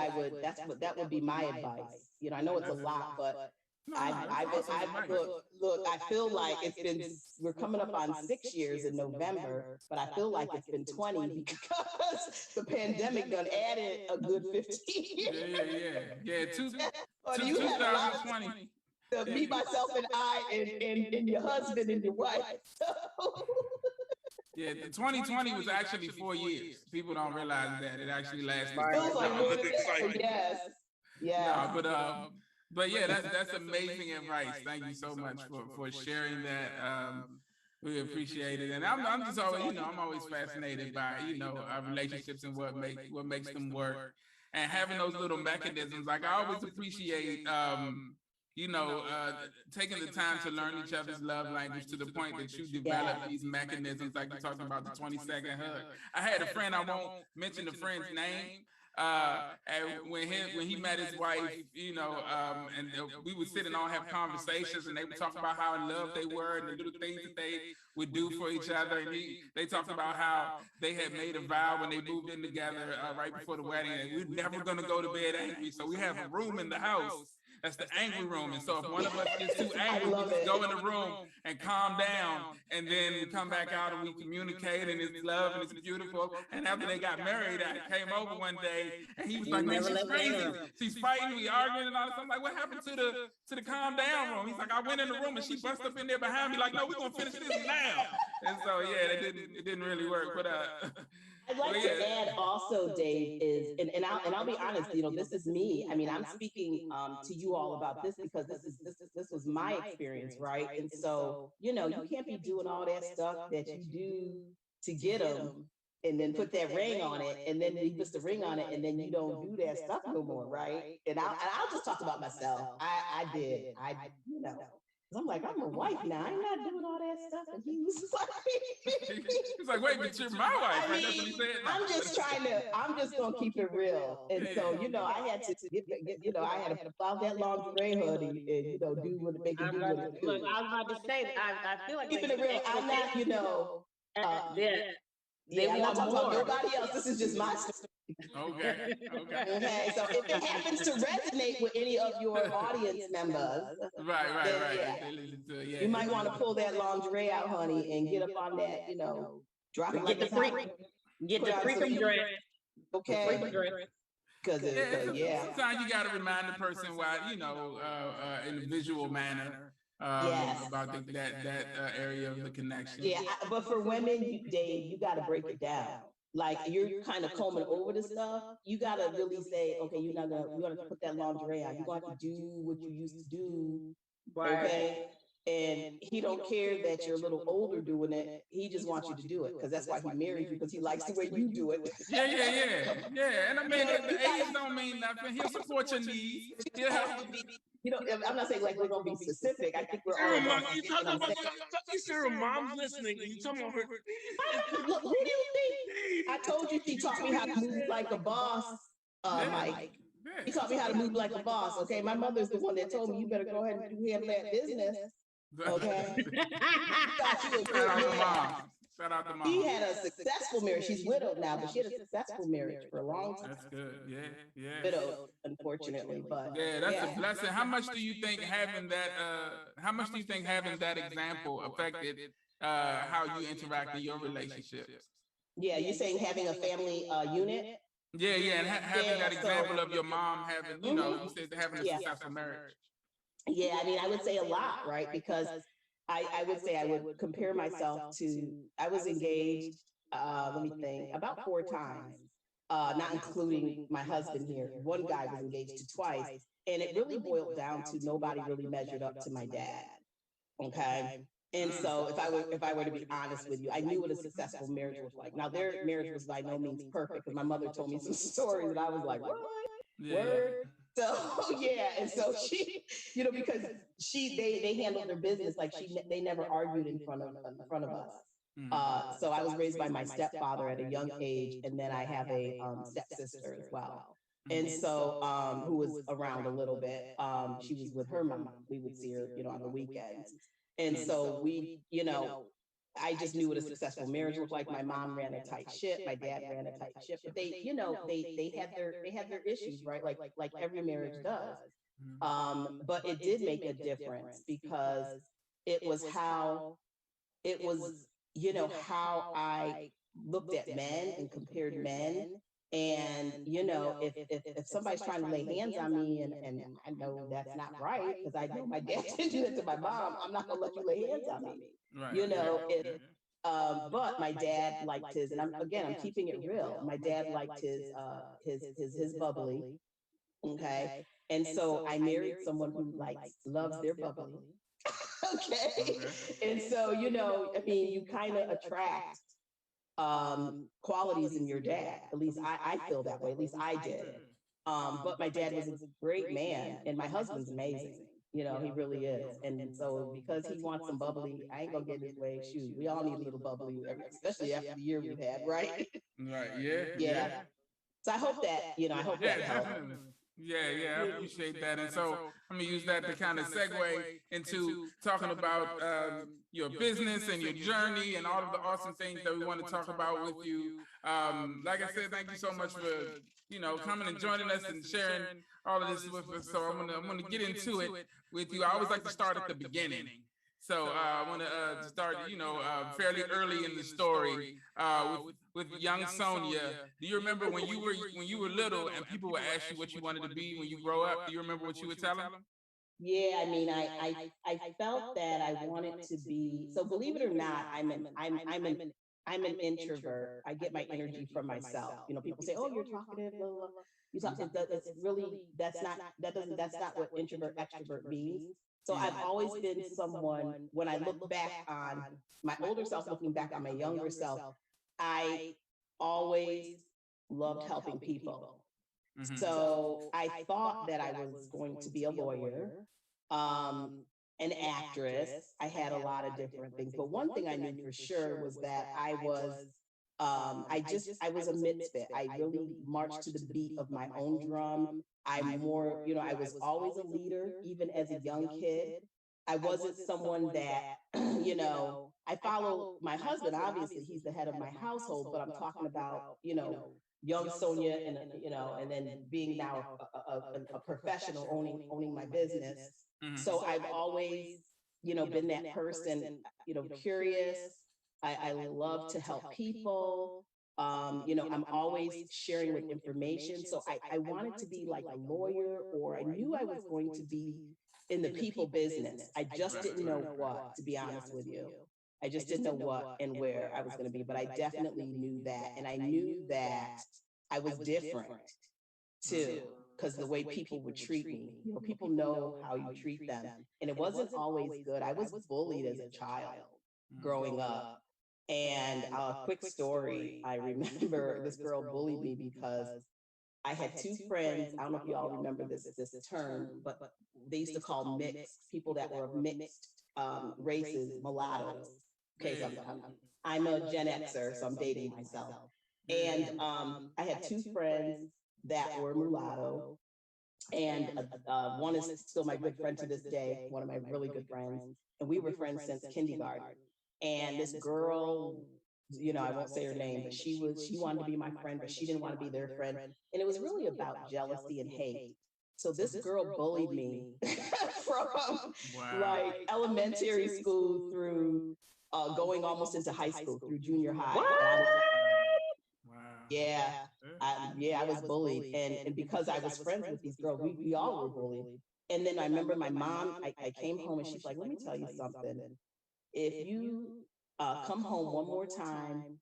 that would be my advice. I know it's a lot, but I feel like we're coming up on 6 years in November, but I feel like it's been 20 because the pandemic done added a good 15 years. Yeah. 2020. Me, myself, and I, and your husband and your wife. Yeah, the 2020 was actually 4 years. People don't realize that it actually lasted. Feels like yes. Yeah. No, but yeah, that's amazing advice. Thank you so much for sharing that. We appreciate it, and I'm just always, I'm always fascinated by our relationships and what makes them work, and having those little mechanisms. Like I always appreciate. Taking the time to learn each other's love language to the point that you develop these mechanisms, like you're talking about the 20-second hug. I had a friend, I won't mention the friend's name, and when he met his wife, and we would sit and all have conversations, and they would talk about how in love they were and the little things that they would do for each other. And they talked about how they had made a vow when they moved in together right before the wedding, and we're never going to go to bed angry. So we have a room in the house. That's the angry room. And so if one of us gets too angry, we just go in the room and calm down. And then we come back out and we communicate, and it's love and it's beautiful. And after they got married, I came over one day and he was like, man, she's crazy. She's fighting, we arguing and all this. I'm like, what happened to the calm down room? He's like, I went in the room and she busted up in there behind me like, no, we're going to finish this now. And so, yeah, it didn't really work. But I'd like to add also, Dave, is and I'll be honest, this is me. I mean, I'm speaking to you all about this because this was my experience, right? And so, you can't be doing all that stuff that you do to get them and then put that ring on it, and then you put the ring on it, and then you don't do that stuff no more, right? And I'll just talk about myself. I did. I'm like, I'm a wife now. I'm not doing all that stuff. And he was like, he's like, wait, but you're my wife. I mean, that's what he said. I'm just going to keep it real. And so, I had to I had to plow that lingerie hoodie and, do what it makes me do. Look, I was about to say, I feel like keeping it real. I'm not, they I'm not want talking more. about nobody else. This is just my story. Okay. Okay, so if it happens to resonate with any of your audience members, Right. you might want to pull that lingerie out, honey, and get up on that, drop it like Get the freakum dress. Okay. Because sometimes you got to remind the person why, in a visual manner, about that area of the connection. Yeah, but for women, Dave, you got to break it down. Like you're kind of combing over the stuff. You got to really say, okay, you're gonna put that lingerie on. You're going to do what you used to do. Okay. And he don't care that you're a little older doing it. He just wants you to do it because that's why he married you, because he likes the way you do it. Yeah. And I mean, the age don't mean nothing. He'll support your needs. He'll help you. I'm not saying like we're gonna be specific. I think we're all. You talking about you sure her mom's listening? You talking about her? Look, who do you think? I told you she taught me how to move like a boss, Mike. She taught me how to move like a boss. Okay, my mother's the one that told me you better go ahead and handle that business. Okay. Shout out to mom. She had a successful marriage. She's widowed now, but she had a successful marriage for a long time. That's good. Yeah. Widowed, unfortunately, but that's a blessing. How much do you think having that? How much do you think having that example affected how you interact in your relationships? Yeah, you're saying having a family unit. Yeah, and having that example of your mom having, you said having a successful marriage. Yeah, I mean, I would say a lot, right? Because I would say I would compare myself to, I was engaged, let me think, about 4 times, not including my husband here. One guy was engaged to twice, and it really boiled down to nobody really measured up to my dad. Okay. And so if I were to be honest with you, I knew what a successful marriage was like. Now their marriage was by no means perfect because my mother told me some stories and I was like, what? Word? So and so she, because they handled their business like they never argued in front of us. So I was raised by my stepfather at a young age, and then I have a stepsister as well. And so who was around a little bit. She was with her mom. We would see her, on the weekends. And so we, I just knew what a successful marriage looked like. My mom ran a tight ship. My dad ran a tight ship. But they, they had their issues, right? Like every marriage does. But it did make a difference because it was how I looked at men and compared men. And if somebody's trying to lay hands on me and I know that's not right because I know my dad did do that to my mom, I'm not gonna let you lay hands on me. Right. But my dad liked his, and I'm keeping it real. My dad liked his bubbly. Okay. And so I married someone who loves their bubbly. Okay. And so, I mean, you kind of attract qualities in your dad. At least I feel that way. At least I did. But my dad was a great man, and my husband's amazing. He really is. And so because he wants some bubbly, I ain't gonna get in his way. Shoot, we all need a little bubbly, especially after the year we've had, right? Right. Yeah. So I hope that, I hope that helps. Yeah, I appreciate that. And so I'm gonna use that to kind of segue into talking about your business and your journey and all of the awesome things that we want to talk about with you. Like I said, thank you so much for coming and joining us and sharing all of this with us. So I'm gonna get into it with you. I always like to start at the beginning. So I want to start, fairly early in the story with young Sonya. Do you remember when you were little and people would ask you what you wanted to be when you grow up? Do you remember what you would tell them? Yeah, I mean, I felt that I wanted to be. So believe it or not, I'm an introvert. I get my energy from myself. People say, "Oh, you're talkative." Blah, blah, blah. You talk. It's really that's not what introvert extrovert means. So I've always been someone, when I look back on my older self, looking back on my younger self, I always loved helping people. Mm-hmm. So I thought that I was going to be a lawyer, an actress. I had a lot of different things. But one thing I knew for sure was that I was a misfit. I really marched to the beat of my own drum. I'm more, I was always a leader, even as a young kid. I wasn't someone that, I follow my husband, obviously he's the head of my household, but I'm talking about, young Sonya, and and then being now a professional owning my business. So I've always, been that person, curious. I love to help people. I'm always sharing with information. So I wanted to be like a lawyer, or I knew I was going to be in the people business. I just didn't know what, to be honest with you. I just didn't know what and where I was going to be, but I definitely knew that. And I knew that I was different too, because the way people would treat me, people know how you treat them. And it wasn't always good. I was bullied as a child growing up. And a quick story, I remember this girl bullied me because I had two friends. I don't know if you all remember this term, but they used to call mixed people that were of mixed races, mulattoes. Okay, so I'm a Gen Xer, so I'm dating myself. And I had two friends that were mulatto, and one is still my good friend to this day, one of my really good friends, and we were friends since kindergarten. And this girl, I won't say her name, but she wanted to be my friend, but she didn't want to be their friend. And it was really about jealousy and hate. So this girl bullied me from like elementary school through going almost into high school, through junior high. I was bullied. And because I was friends with these girls, we all were bullied. And then I remember my mom, I came home and she's like, let me tell you something. If you come home one more time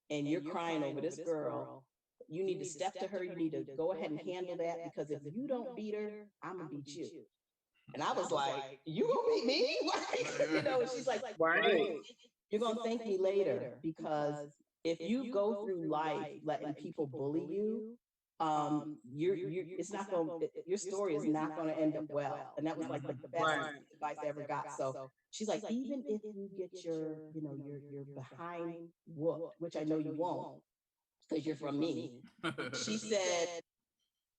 and you're crying over this girl, you need to step to her. You need to go ahead and handle that, because if you don't beat her, I'm going to beat you. And I was like, you gonna beat me? And she's like, right. You're going to thank me later, because if you go through life letting people bully you, it's not going. Your story is not going to end up well. And that was like the best advice I ever got. So she's like, even if you get your behind whooped, which I know you won't, because you're from me. She said,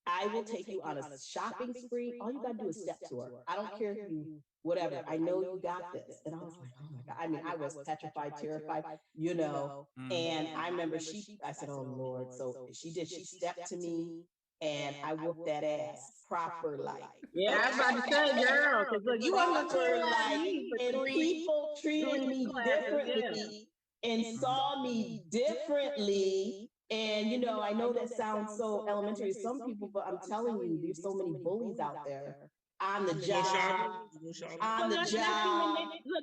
I will take you on a shopping spree. All you got to do is step to her. I don't care if you, whatever. I know you got this. And I was like, oh my God. I mean, I was petrified, terrified, And I remember I said, oh Lord. So she stepped to me and I whooped that ass proper like. Yeah, I was about to say, girl, because look, you wasn't and people treated me differently and saw me differently. And I know that sounds so elementary to some people, but I'm telling you, there's so many bullies out there on the job. Look,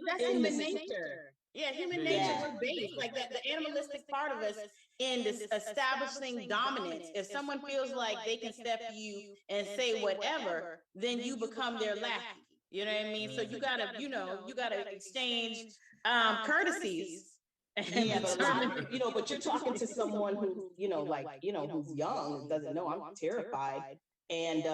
that's human nature. Yeah, human nature, we're based. Like the animalistic part of us in this establishing dominance. If someone feels like they can step you and say whatever, then you become their lackey. You know what I mean? So you gotta exchange courtesies. Yeah, but you're talking to someone who, who's young, doesn't know. I'm terrified. And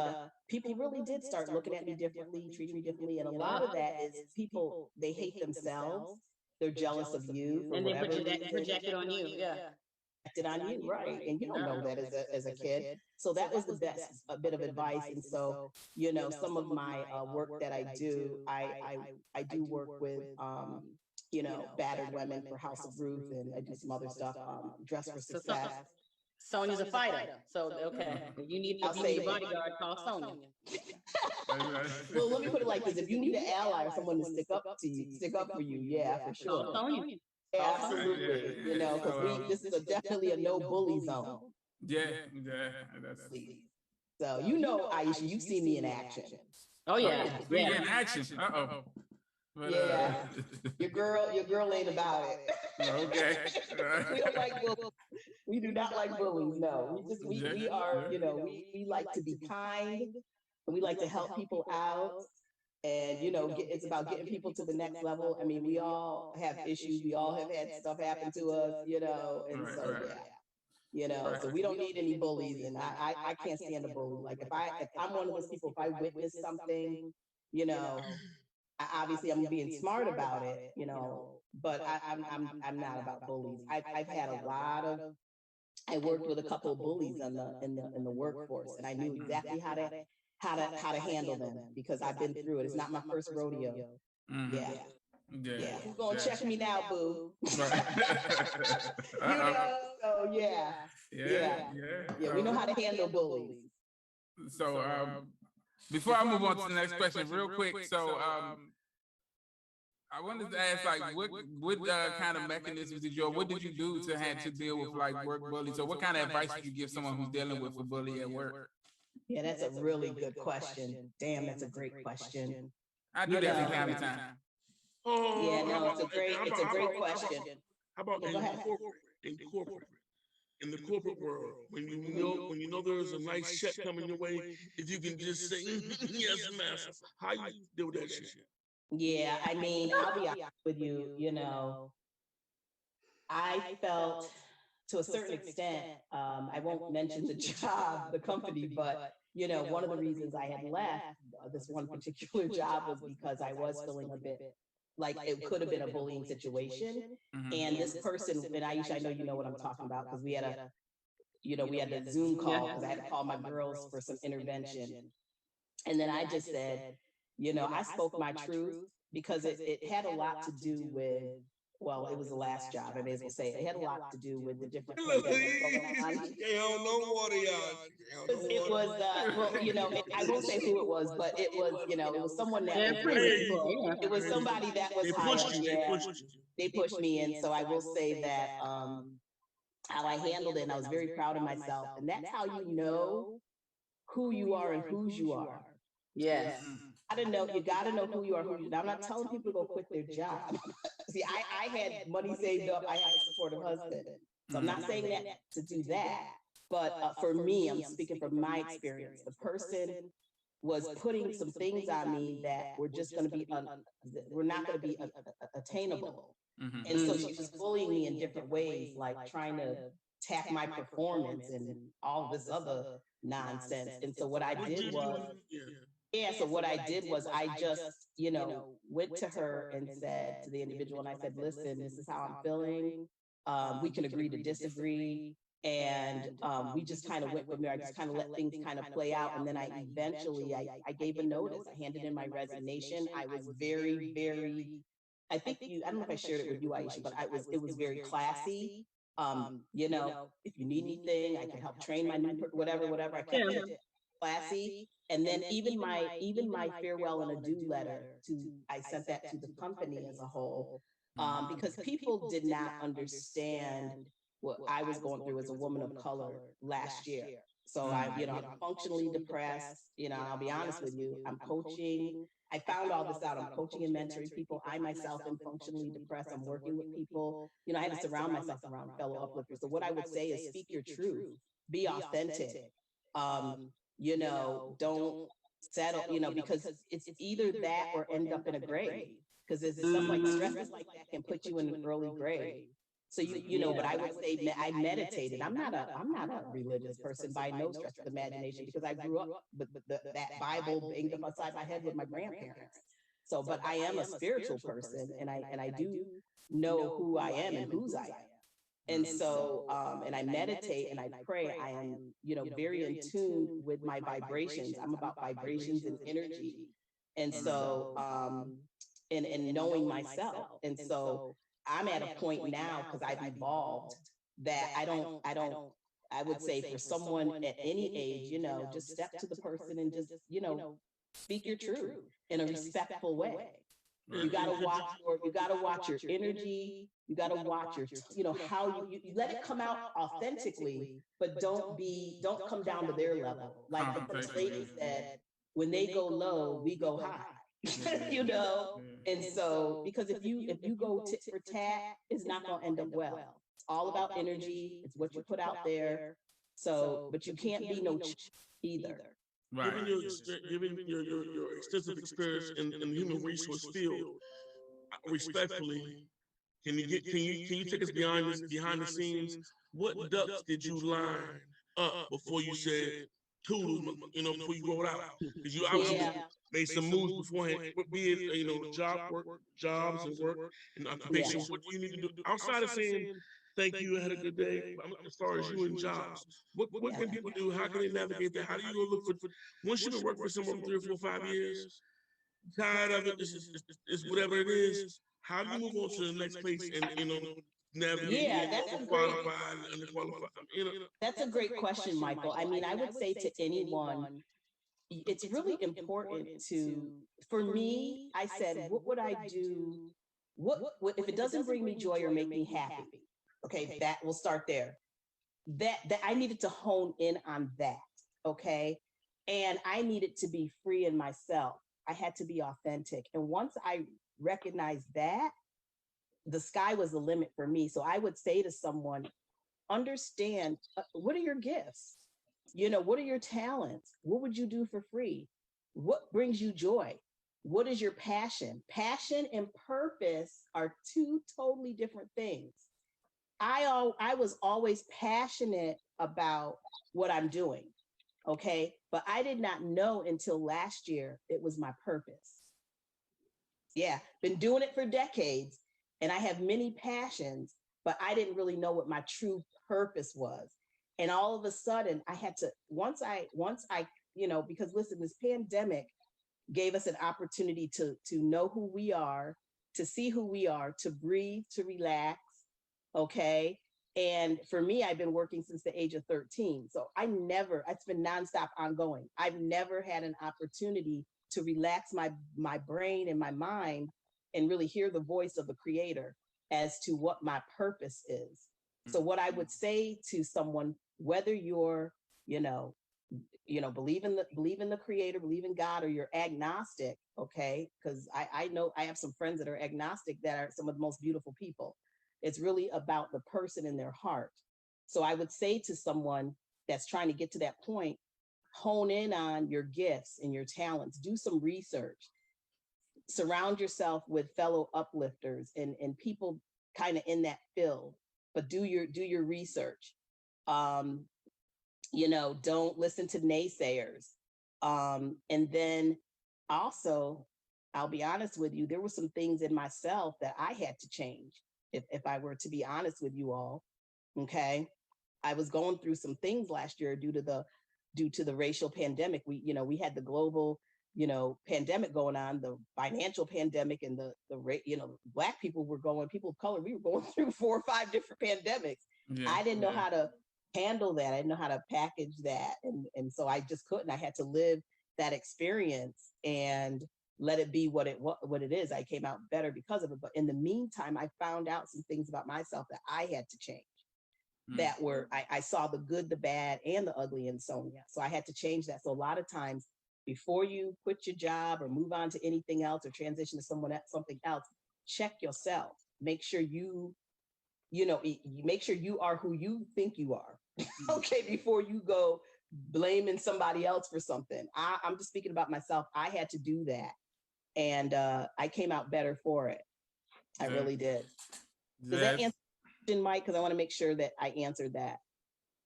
people really did start looking at me differently, treating me differently. And a lot of that is people, they hate themselves. They're jealous of you. And they project it on you. Yeah. Projected on you, right. And you don't know that as a kid. So that was the best bit of advice. And so, some of my work that I do, I do work with, battered women for House of Ruth, and I do some other stuff, Dress for Success. Sonya's a fighter. So, okay. You need a bodyguard, call Sonya. Well, let me put it like this. If you need an ally or someone to stick up for you, yeah, for sure. Sonya. Absolutely. Because this is definitely a no bully zone. Yeah. So, Aisha, you've seen me in action. Oh, yeah. In action. Uh-oh. But, your girl ain't about it. Okay. We don't like bullies. We do not like bullies. No, we are. We like to be kind, and we like to help people out. And it's about getting people to the next level. I mean, we all have issues. We all have had stuff happen to us. So we don't need any bullies. And I can't stand a bully. Like if I'm one of those people, if I witness something, obviously I'm being smart about it, but I'm not about bullies. I've had a lot of, I worked with a couple of bullies in the workforce, and I knew exactly how to handle them, because I've been through it. It's not my first rodeo. Mm-hmm. Yeah. Who's gonna check me now, boo? So we know how to handle bullies. So before I move on to the next question, real quick, so I wanted to ask, like, what kind of mechanisms did you, or what did you do to have to deal with like work bullies, or what kind of advice would you give someone who's dealing with a bully at work? Yeah, that's a really good question. Damn, that's a great question. I do that from time to time. Yeah, no, it's a great question. How about in the corporate world, when you know there's a nice check coming your way, if you can just say yes, master, how you deal with that shit? Yeah, I mean, I'll be honest with you, you know, I felt to a certain extent, I won't mention the job, the company, but you know, one of the reasons I had left this one particular job was because I was feeling a bit like it could have been a bullying situation. And this person, and Aisha, I know you know what I'm talking about, because we had a Zoom call, because I had to call my girls for some intervention. And then I just said, you know, I spoke my truth, because it had a lot to do with, well, it was the last job, I may as well say it had a lot to do with the different pandemics going on. It was, well, you know, I won't say who it was, but it was, you know, it was someone that it was somebody that was high up. They pushed me, and so I will say that how I handled it, and I was very proud of myself, and that's how you know who you are and whose you are. Yes. I don't know. You got to know who you are. I'm not telling people to go quit their job. See, I had money saved up. I had a supportive husband. So I'm not saying that to do that. But for me, I'm speaking from my experience. The person was putting some things on me that were just going to be, were not going to be attainable. And so she was bullying me in different ways, like trying to attack my performance and all this other nonsense. And so what I did was, so what I did was I just, you know, went to her and said to the individual, and I said, listen, this is how I'm feeling. We can agree to disagree. And we just kind of went from there. I just kind of let things kind of play out. And then I eventually, I gave a notice. I handed in my resignation. I was very, very, I think I don't know if I shared it with you, Aisha, but it was very classy. You know, if you need anything, I can help train my new, whatever, I kept it classy. And then even my farewell and adieu letter I sent that to the company as a whole, because people did not understand what I was going through as a woman of color last year. So I'm functionally depressed, you know, and I'll be honest with you, I'm coaching. I found all this out. I'm coaching and mentoring people. I myself am functionally depressed. I'm working with people. You know, I had to surround myself around fellow uplifters. So what I would say is speak your truth, be authentic. You know, don't settle, you know, because it's either that or end up in a grave. Because there's stuff like stresses like that can put you in an early grave. So you know, but I would say I meditated. I'm not a religious person by no stretch of the imagination, because I grew up with that Bible banged up outside my head with my grandparents. So, but I am a spiritual person, and I do know who I am and whose I am. And so, and I meditate and I pray. I am, you know, very in tune with my vibrations. I'm about vibrations and energy. And so, and knowing myself. And so I'm at a point now, because I've evolved, that I would say for someone at any age, you know, just step to the person and just, you know, speak your truth in a respectful way. You gotta watch your energy. You gotta watch your, you know, how you let it come out authentically, but don't come down to their level. Like the first lady said, when they go low, we go high. You know? And so, because if you go tit for tat, it's not gonna end up well. It's all about energy. It's what you put out there. So, but you can't be no either. Right. Given your extensive experience in the human resource field, respectfully, can you take us behind the scenes? What ducks did you line up before you said toodles, you know, before you rolled out? Because you obviously made some moves beforehand, be it, you know, jobs and work and occupation. What do you need to do outside of saying thank you, I had a good day? As far as you and jobs, what can people do? How can they navigate that? How do you go look for, once you've been working for someone for 3 or 4 or 5 years, tired of it, it's whatever it is, how do you move on to the next place and, you know, Yeah, that's a great. qualified and the qualified. That's a great question, Michael. I mean, I would say to anyone, it's really important to, for me, I said, what would I do? What if it doesn't bring me joy or make me happy? Okay, that will start there. That I needed to hone in on that. Okay. And I needed to be free in myself. I had to be authentic. And once I recognized that, the sky was the limit for me. So I would say to someone, understand what are your gifts? What are your talents? What would you do for free? What brings you joy? What is your passion? Passion and purpose are two totally different things. I was always passionate about what I'm doing. Okay. But I did not know until last year it was my purpose. Yeah. Been doing it for decades and I have many passions, but I didn't really know what my true purpose was. And all of a sudden I had to, once I, because listen, this pandemic gave us an opportunity to know who we are, to see who we are, to breathe, to relax. Okay. And for me, I've been working since the age of 13. So it's been nonstop ongoing. I've never had an opportunity to relax my brain and my mind and really hear the voice of the creator as to what my purpose is. So what I would say to someone, whether you're, believe in the creator, believe in God, or you're agnostic, okay? Because I know I have some friends that are agnostic that are some of the most beautiful people. It's really about the person in their heart. So I would say to someone that's trying to get to that point, hone in on your gifts and your talents, do some research, surround yourself with fellow uplifters and people kind of in that field, but do your research. Don't listen to naysayers. And then also, I'll be honest with you, there were some things in myself that I had to change. If I were to be honest with you all, okay, I was going through some things last year due to the racial pandemic. We had the global, pandemic going on, the financial pandemic, and Black people of color, we were going through 4 or 5 different pandemics. Yeah, I didn't know how to handle that. I didn't know how to package that, and so I just couldn't. I had to live that experience and let it be what it is. I came out better because of it. But in the meantime, I found out some things about myself that I had to change. That were, I saw the good, the bad, and the ugly in Sonya. So I had to change that. So a lot of times before you quit your job or move on to anything else or transition to something else, check yourself. Make sure you make sure you are who you think you are. Okay, before you go blaming somebody else for something. I'm just speaking about myself. I had to do that. And I came out better for it. I really did. Does that answer the question, Mike? Because I want to make sure that I answered that.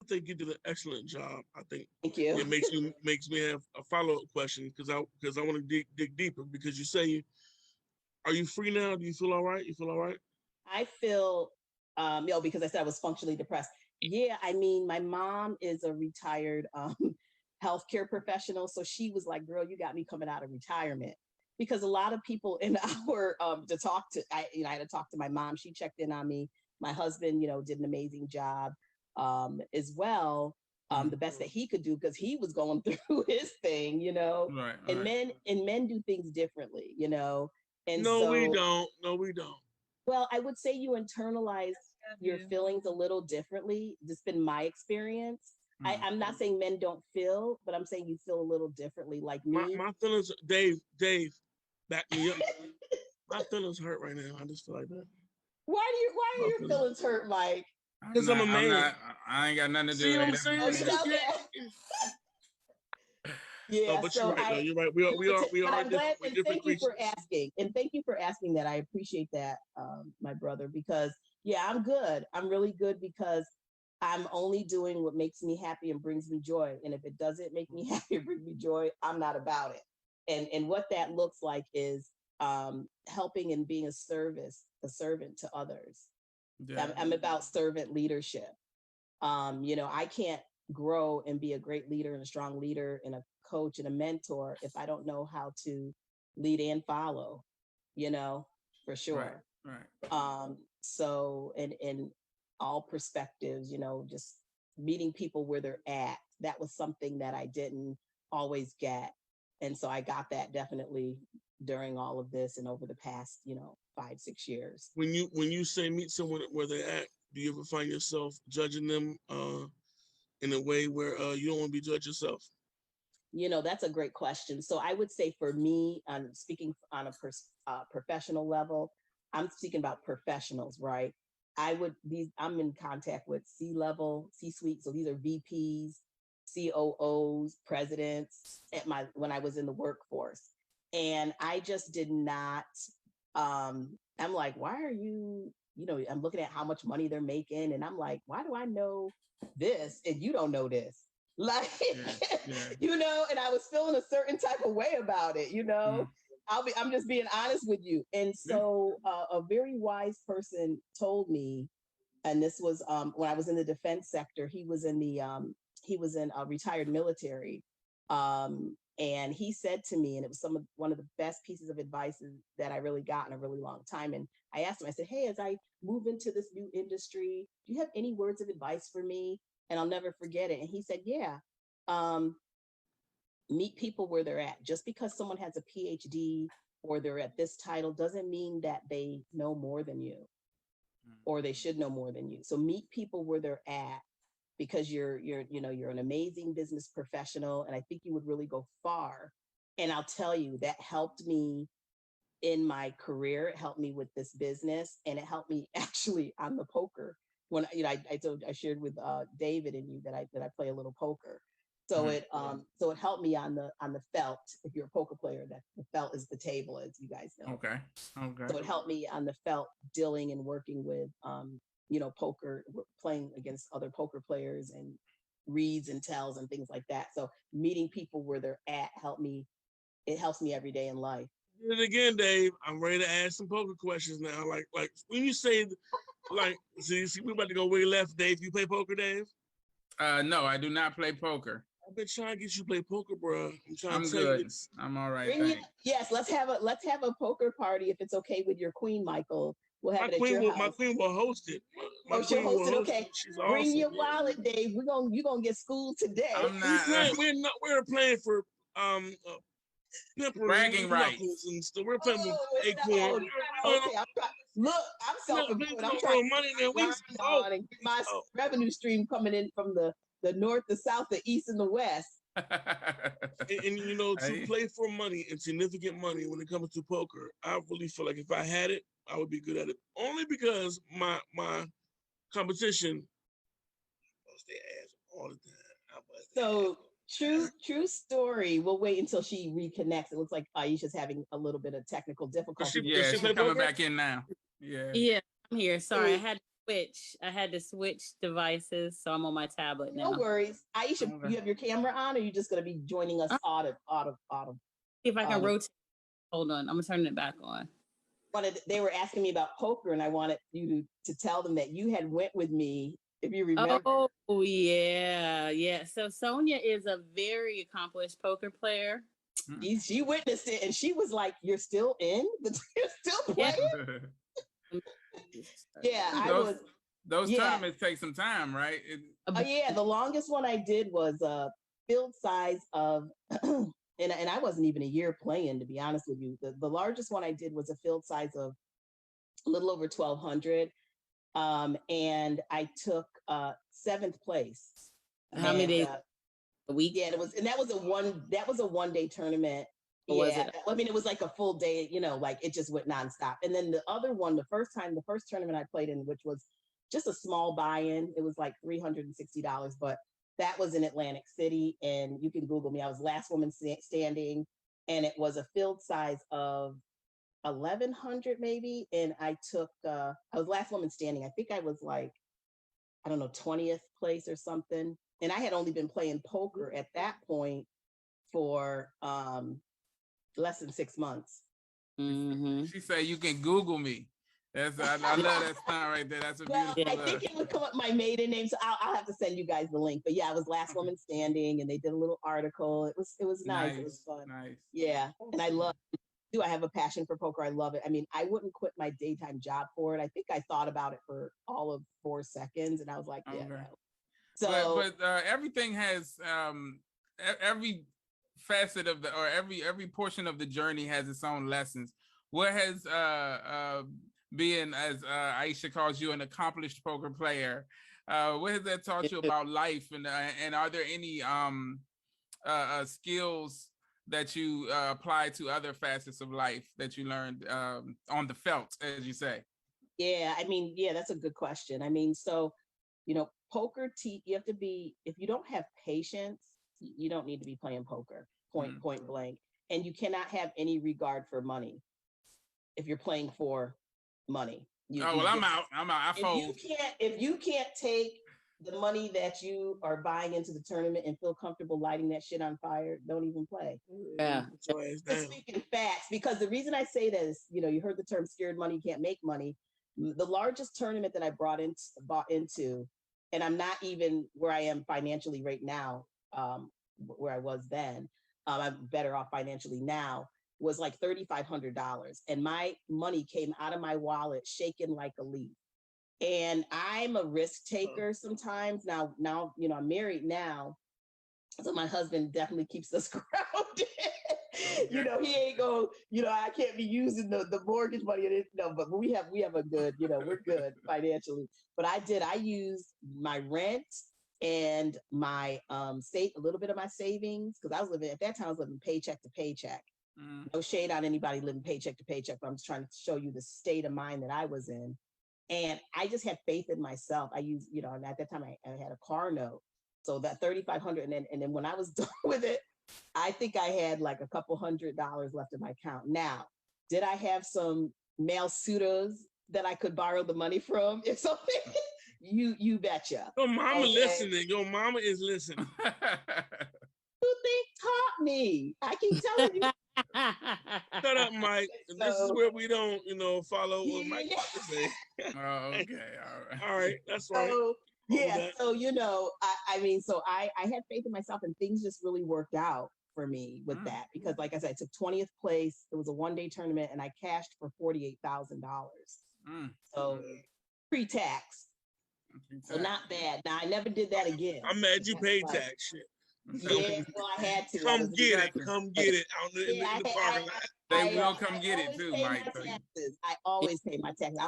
I think you did an excellent job. I think thank you. It makes me have a follow-up question because I want to dig deeper because you say, are you free now? Do you feel all right? You feel all right? I feel because I said I was functionally depressed. Yeah, I mean, my mom is a retired healthcare professional, so she was like, "Girl, you got me coming out of retirement." Because a lot of people in our I had to talk to my mom. She checked in on me. My husband, did an amazing job as well. The best that he could do because he was going through his thing, Right. And men do things differently, And we don't. No, we don't. Well, I would say you internalize your feelings a little differently. This has been my experience. I'm not saying men don't feel, but I'm saying you feel a little differently. Like me. My feelings, Dave, back me up. My feelings hurt right now. I just feel like that. Why are your feelings hurt, Mike? Because I'm a man. I ain't got nothing to do with it. Yeah, but so you're right. We are. I'm glad, and thank you for asking. And thank you for asking that. I appreciate that, my brother, because I'm good. I'm really good because I'm only doing what makes me happy and brings me joy. And if it doesn't make me happy or bring me joy, I'm not about it. And what that looks like is helping and being a servant to others. Yeah. I'm about servant leadership. I can't grow and be a great leader and a strong leader and a coach and a mentor if I don't know how to lead and follow, for sure. Right. So, and in all perspectives, just meeting people where they're at, that was something that I didn't always get. And so I got that definitely during all of this and over the past, 5-6 years. When you say meet someone where they're at, do you ever find yourself judging them in a way where you don't want to be judged yourself? That's a great question. So I would say for me, I'm speaking on a professional level, I'm speaking about professionals, right? I'm in contact with C-level, C-suite. So these are VPs, COOs, presidents when I was in the workforce. And I just did not, I'm like, why are you, I'm looking at how much money they're making. And I'm like, why do I know this and you don't know this? Like, and I was feeling a certain type of way about it, I'm just being honest with you. And so a very wise person told me, and this was when I was in the defense sector, he was in a retired military. And he said to me, and it was one of the best pieces of advice that I really got in a really long time. And I asked him, I said, hey, as I move into this new industry, do you have any words of advice for me? And I'll never forget it. And he said, yeah, meet people where they're at. Just because someone has a PhD or they're at this title doesn't mean that they know more than you or they should know more than you. So meet people where they're at, because you're an amazing business professional. And I think you would really go far. And I'll tell you, that helped me in my career. It helped me with this business, and it helped me actually on the poker. When I shared with David and you that I play a little poker. So it helped me on the felt. If you're a poker player, that the felt is the table, as you guys know. Okay. So it helped me on the felt, dealing and working with poker, playing against other poker players and reads and tells and things like that. So meeting people where they're at it helps me every day in life. And again, Dave, I'm ready to ask some poker questions now. Like when you say, see, we're about to go way left, Dave. You play poker, Dave? No, I do not play poker. I've been trying to get you to play poker, bro. I'm good. I'm all right. Yes, let's have a poker party if it's okay with your queen, Michael. We'll have it at your house. My queen will host it. She'll host it. Okay. Bring your wallet, Dave. You're gonna get schooled today. I'm not. We're playing for bragging rights. And stuff. We're playing with Acorn. Okay, I'm self-employed. I'm trying to get my revenue stream coming in from the north, the south, the east, and the west. and to play for money and significant money when it comes to poker, I really feel like if I had it, I would be good at it. Only because my competition bust their ass all the time. So true story. We'll wait until she reconnects. It looks like Aisha's having a little bit of technical difficulty. She's coming back in now. Yeah, I'm here. Sorry, I had to switch devices, so I'm on my tablet now. No worries. Aisha, you have your camera on, or are you just going to be joining us autumn? See if I can rotate. Hold on, I'm turning it back on. They were asking me about poker, and I wanted you to tell them that you had went with me, if you remember. Oh, yeah. So Sonya is a very accomplished poker player. She witnessed it, and she was like, "You're still in? You're still playing?" Yeah, those tournaments take some time, right? The longest one I did was a field size of, and I wasn't even a year playing, to be honest with you. The largest one I did was a field size of a little over 1,200, and I took 7th place. How many days? A week? Yeah, that was a 1-day tournament. I mean, it was like a full day, like it just went nonstop. And then the other one, the first tournament I played in, which was just a small buy-in, it was like $360, but that was in Atlantic City. And you can Google me. I was last woman standing, and it was a field size of 1,100 maybe. And I was last woman standing. I think I was like, 20th place or something. And I had only been playing poker at that point for less than 6 months. Mm-hmm. She said, "You can Google me." I love that sign right there. That's a beautiful. I think it would come up my maiden name, so I'll have to send you guys the link. But yeah, I was last woman standing, and they did a little article. It was nice. It was fun. Nice. Yeah, and I love do. I have a passion for poker. I love it. I mean, I wouldn't quit my daytime job for it. I think I thought about it for all of 4 seconds, and I was like, yeah, no. So, but everything has every facet of the, or every portion of the journey has its own lessons. What has being, as Aisha calls you, an accomplished poker player, what has that taught you about life, and are there any skills that you apply to other facets of life that you learned on the felt, as you say? Yeah, I mean, yeah, that's a good question. I mean, so, you know, poker, you have to be, if you don't have patience, you don't need to be playing poker, point blank. And you cannot have any regard for money if you're playing for money. I'm out. I fold. If you can't take the money that you are buying into the tournament and feel comfortable lighting that shit on fire, don't even play. Yeah. Just speaking facts, because the reason I say that is, you know, you heard the term scared money can't make money. The largest tournament that I bought into, and I'm not even where I am financially right now, where I was then. I'm better off financially now, was like $3,500. And my money came out of my wallet shaking like a leaf. And I'm a risk taker sometimes. Now, you know, I'm married now, so my husband definitely keeps us grounded. You know, he ain't go, you know, I can't be using the mortgage money. No, but we have a good, you know, we're good financially. But I used my rent and my a little bit of my savings, because I was living at that time, I was living paycheck to paycheck. No shade on anybody living paycheck to paycheck, but I'm just trying to show you the state of mind that I was in. And I just had faith in myself. I used, you know, and at that time I had a car note. So that $3,500, and then when I was done with it, I think I had like a couple $100 left in my account. Now, did I have some male suitors that I could borrow the money from? If something, you betcha. Your mama listening. Your mama is listening. Who think taught me? I keep telling you. Shut up, Mike. This is where we don't, you know, follow what Mike wants to say. Okay, all right, that's right. So you know, I mean, so I had faith in myself, and things just really worked out for me with that, because like I said, I took 20th place. It was a one-day tournament, and I cashed for $48,000. So pre-tax. So not bad. Now I never did that again. I'm mad you paid tax. Shit. Yeah, well, I had to. Come get it out in the parking lot. They will come get it too, Mike. I always pay my taxes. I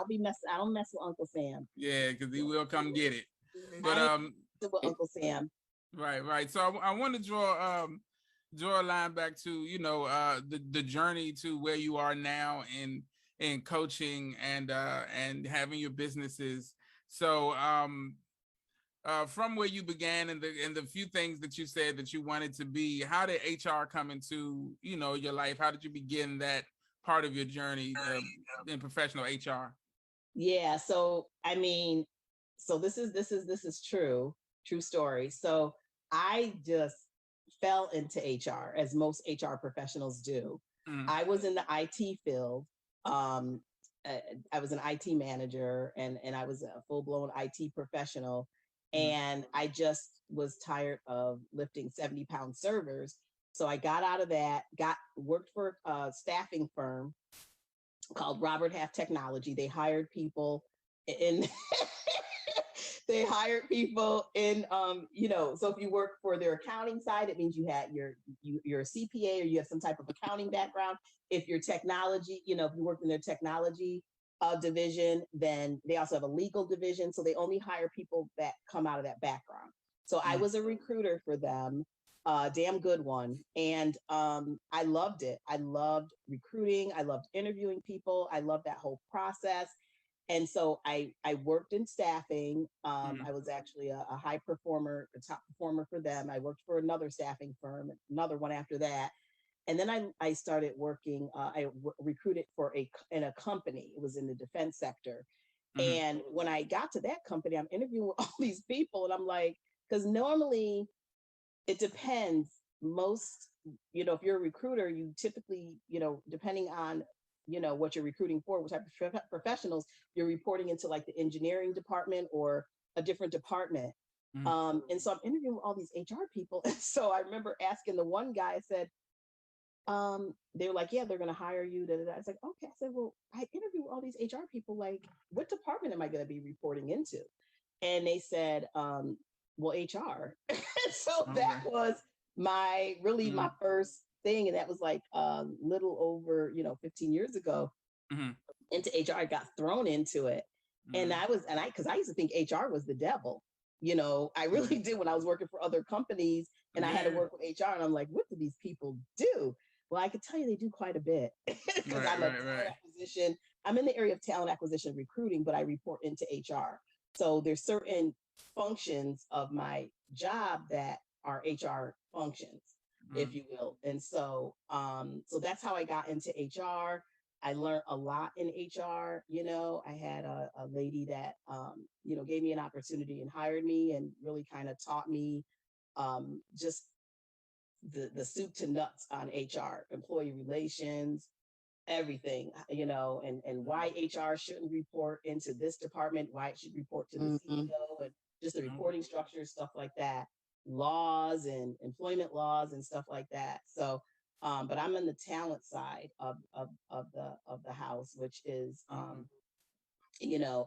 don't mess with Uncle Sam. Yeah, because he will come get it. But with Uncle Sam. Right. So I want to draw a line back to, you know, the journey to where you are now in coaching and having your businesses. So from where you began and the few things that you said that you wanted to be, how did HR come into, you know, your life? How did you begin that part of your journey in professional HR? Yeah. So, I mean, so this is true story. So I just fell into HR, as most HR professionals do. I was in the IT field. I was an IT manager, and I was a full-blown IT professional. And I just was tired of lifting 70-pound servers. So I got out of that, worked for a staffing firm called Robert Half Technology. They hired people in they hired people in you know, so if you work for their accounting side, it means you're a CPA or you have some type of accounting background. If you're technology, you know, if you work in their technology division, then they also have a legal division. So they only hire people that come out of that background. So I was a recruiter for them, damn good one. And I loved it. I loved recruiting. I loved interviewing people. I loved that whole process. And so I worked in staffing. I was actually a high performer, a top performer for them. I worked for another staffing firm, another one after that. And then I started working, recruited in a company. It was in the defense sector. And when I got to that company, I'm interviewing with all these people, and I'm like, because normally it depends. Most, you know, if you're a recruiter, you typically, you know, depending on, you know, what you're recruiting for, what type of professionals, you're reporting into like the engineering department or a different department. And so I'm interviewing all these HR people. And so I remember asking the one guy, I said, They're like, yeah, they're going to hire you. Da, da, da. It's like, okay. I said, well, I interview all these HR people. Like, what department am I going to be reporting into? And they said, well, HR. So that was my first thing. And that was like little over, 15 years ago into HR. I got thrown into it. And because I used to think HR was the devil. I really did when I was working for other companies and I had to work with HR. And I'm like, what do these people do? Well, I could tell you they do quite a bit because I'm a talent acquisition. I'm in the area of talent acquisition recruiting, but I report into HR. So there's certain functions of my job that are HR functions, if you will. And so, so that's how I got into HR. I learned a lot in HR. I had a lady that, gave me an opportunity and hired me and really kind of taught me just the soup to nuts on HR, employee relations, everything, and why HR shouldn't report into this department, why it should report to the CEO, and just the reporting structure, stuff like that, laws and employment laws and stuff like that. So, but I'm in the talent side of the house, which is,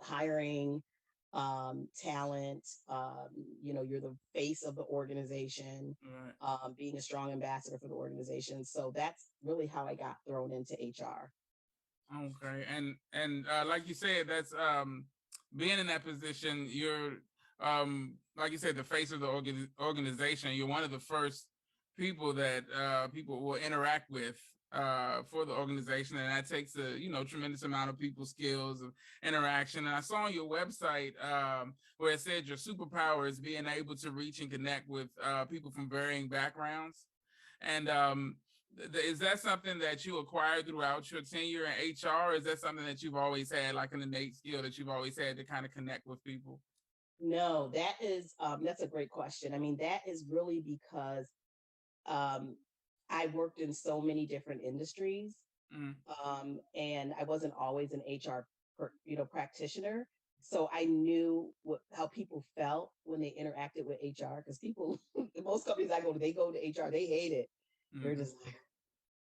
hiring, talent, you're the face of the organization, being a strong ambassador for the organization. So that's really how I got thrown into HR. Okay. And like you said, that's being in that position, you're like you said, the face of the organization. You're one of the first people that people will interact with for the organization, and that takes a tremendous amount of people's skills of interaction. And I saw on your website where it said your superpower is being able to reach and connect with people from varying backgrounds. And is that something that you acquired throughout your tenure in HR? Or is that something that you've always had, like an innate skill that you've always had to kind of connect with people? No, that is that's a great question. I mean, that is really because I worked in so many different industries, and I wasn't always an HR, practitioner. So I knew how people felt when they interacted with HR. Because people, most companies I go to, they go to HR, they hate it. They're just like,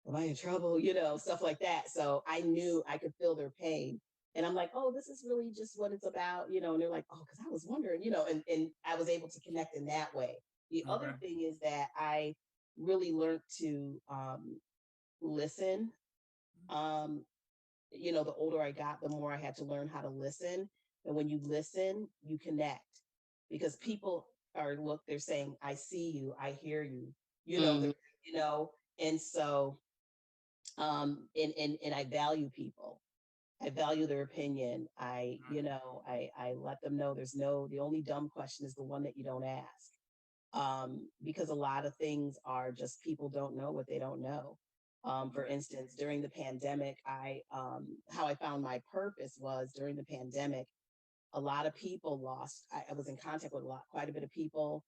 am I in trouble? Stuff like that. So I knew I could feel their pain. And I'm like, oh, this is really just what it's about, and they're like, oh, because I was wondering, and I was able to connect in that way. The other thing is that I really learned to listen. The older I got, the more I had to learn how to listen. And when you listen, you connect because people they're saying, I see you, I hear you, and so, and I value people. I value their opinion. I let them know the only dumb question is the one that you don't ask. Because a lot of things are just people don't know what they don't know. For instance, during the pandemic, how I found my purpose was during the pandemic, a lot of people lost. I was in contact with quite a bit of people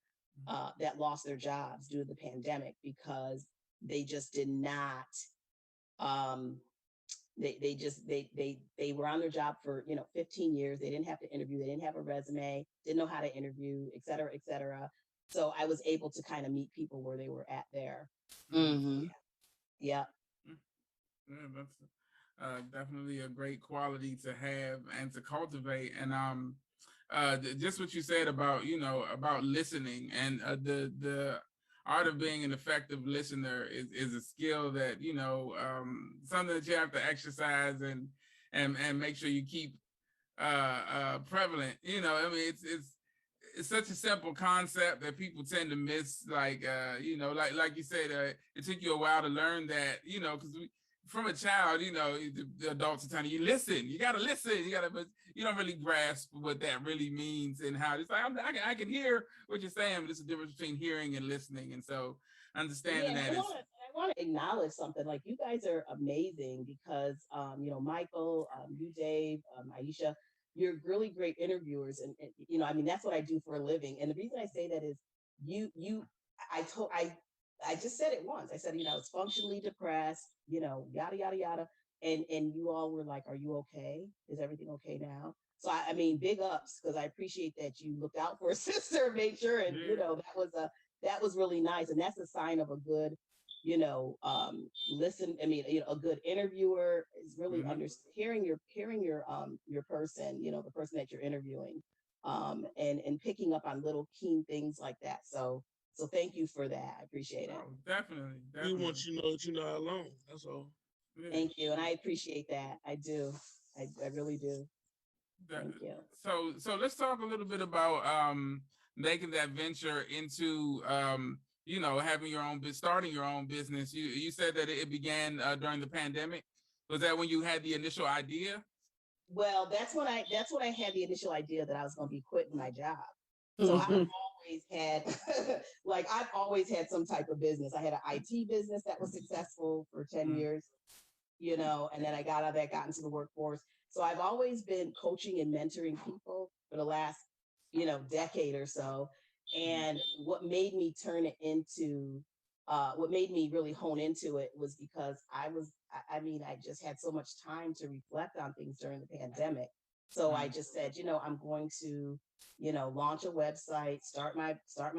that lost their jobs due to the pandemic because they just did not. They were on their job for 15 years. They didn't have to interview. They didn't have a resume. Didn't know how to interview, et cetera, et cetera. So I was able to kind of meet people where they were at there. Yeah. That's definitely a great quality to have and to cultivate. And just what you said about about listening and the art of being an effective listener is a skill that something that you have to exercise and make sure you keep prevalent. I mean, it's such a simple concept that people tend to miss. Like like you said, it took you a while to learn that. Because from a child, the adults are telling you, listen, you got to listen, but you don't really grasp what that really means and how it's like, I can hear what you're saying, but there's a difference between hearing and listening. And so understanding that I want to acknowledge something. Like, you guys are amazing because, Michael, you, Dave, Aisha, you're really great interviewers. And I mean, that's what I do for a living. And the reason I say that is I just said it once. I said, I was functionally depressed, yada, yada, yada. And you all were like, are you okay? Is everything okay now? So, I mean, big ups, because I appreciate that you looked out for a sister, made sure. And, that was really nice. And that's a sign of a good listen. I mean, a good interviewer is really hearing your person, the person that you're interviewing, and picking up on little keen things like that. So thank you for that. I appreciate it. Oh, definitely. We want you to know that you're not alone. That's all. Yeah. Thank you, and I appreciate that. I do. I really do. Thank you. So let's talk a little bit about making that venture into starting your own business. You said that it began during the pandemic. Was that when you had the initial idea? Well, that's when I had the initial idea that I was going to be quitting my job. So I've always had I've always had some type of business. I had an IT business that was successful for 10 years, and then I got into the workforce. So I've always been coaching and mentoring people for the last, decade or so. And what made me what made me really hone into it was because I just had so much time to reflect on things during the pandemic. So I just said, I'm going to, launch a website, start my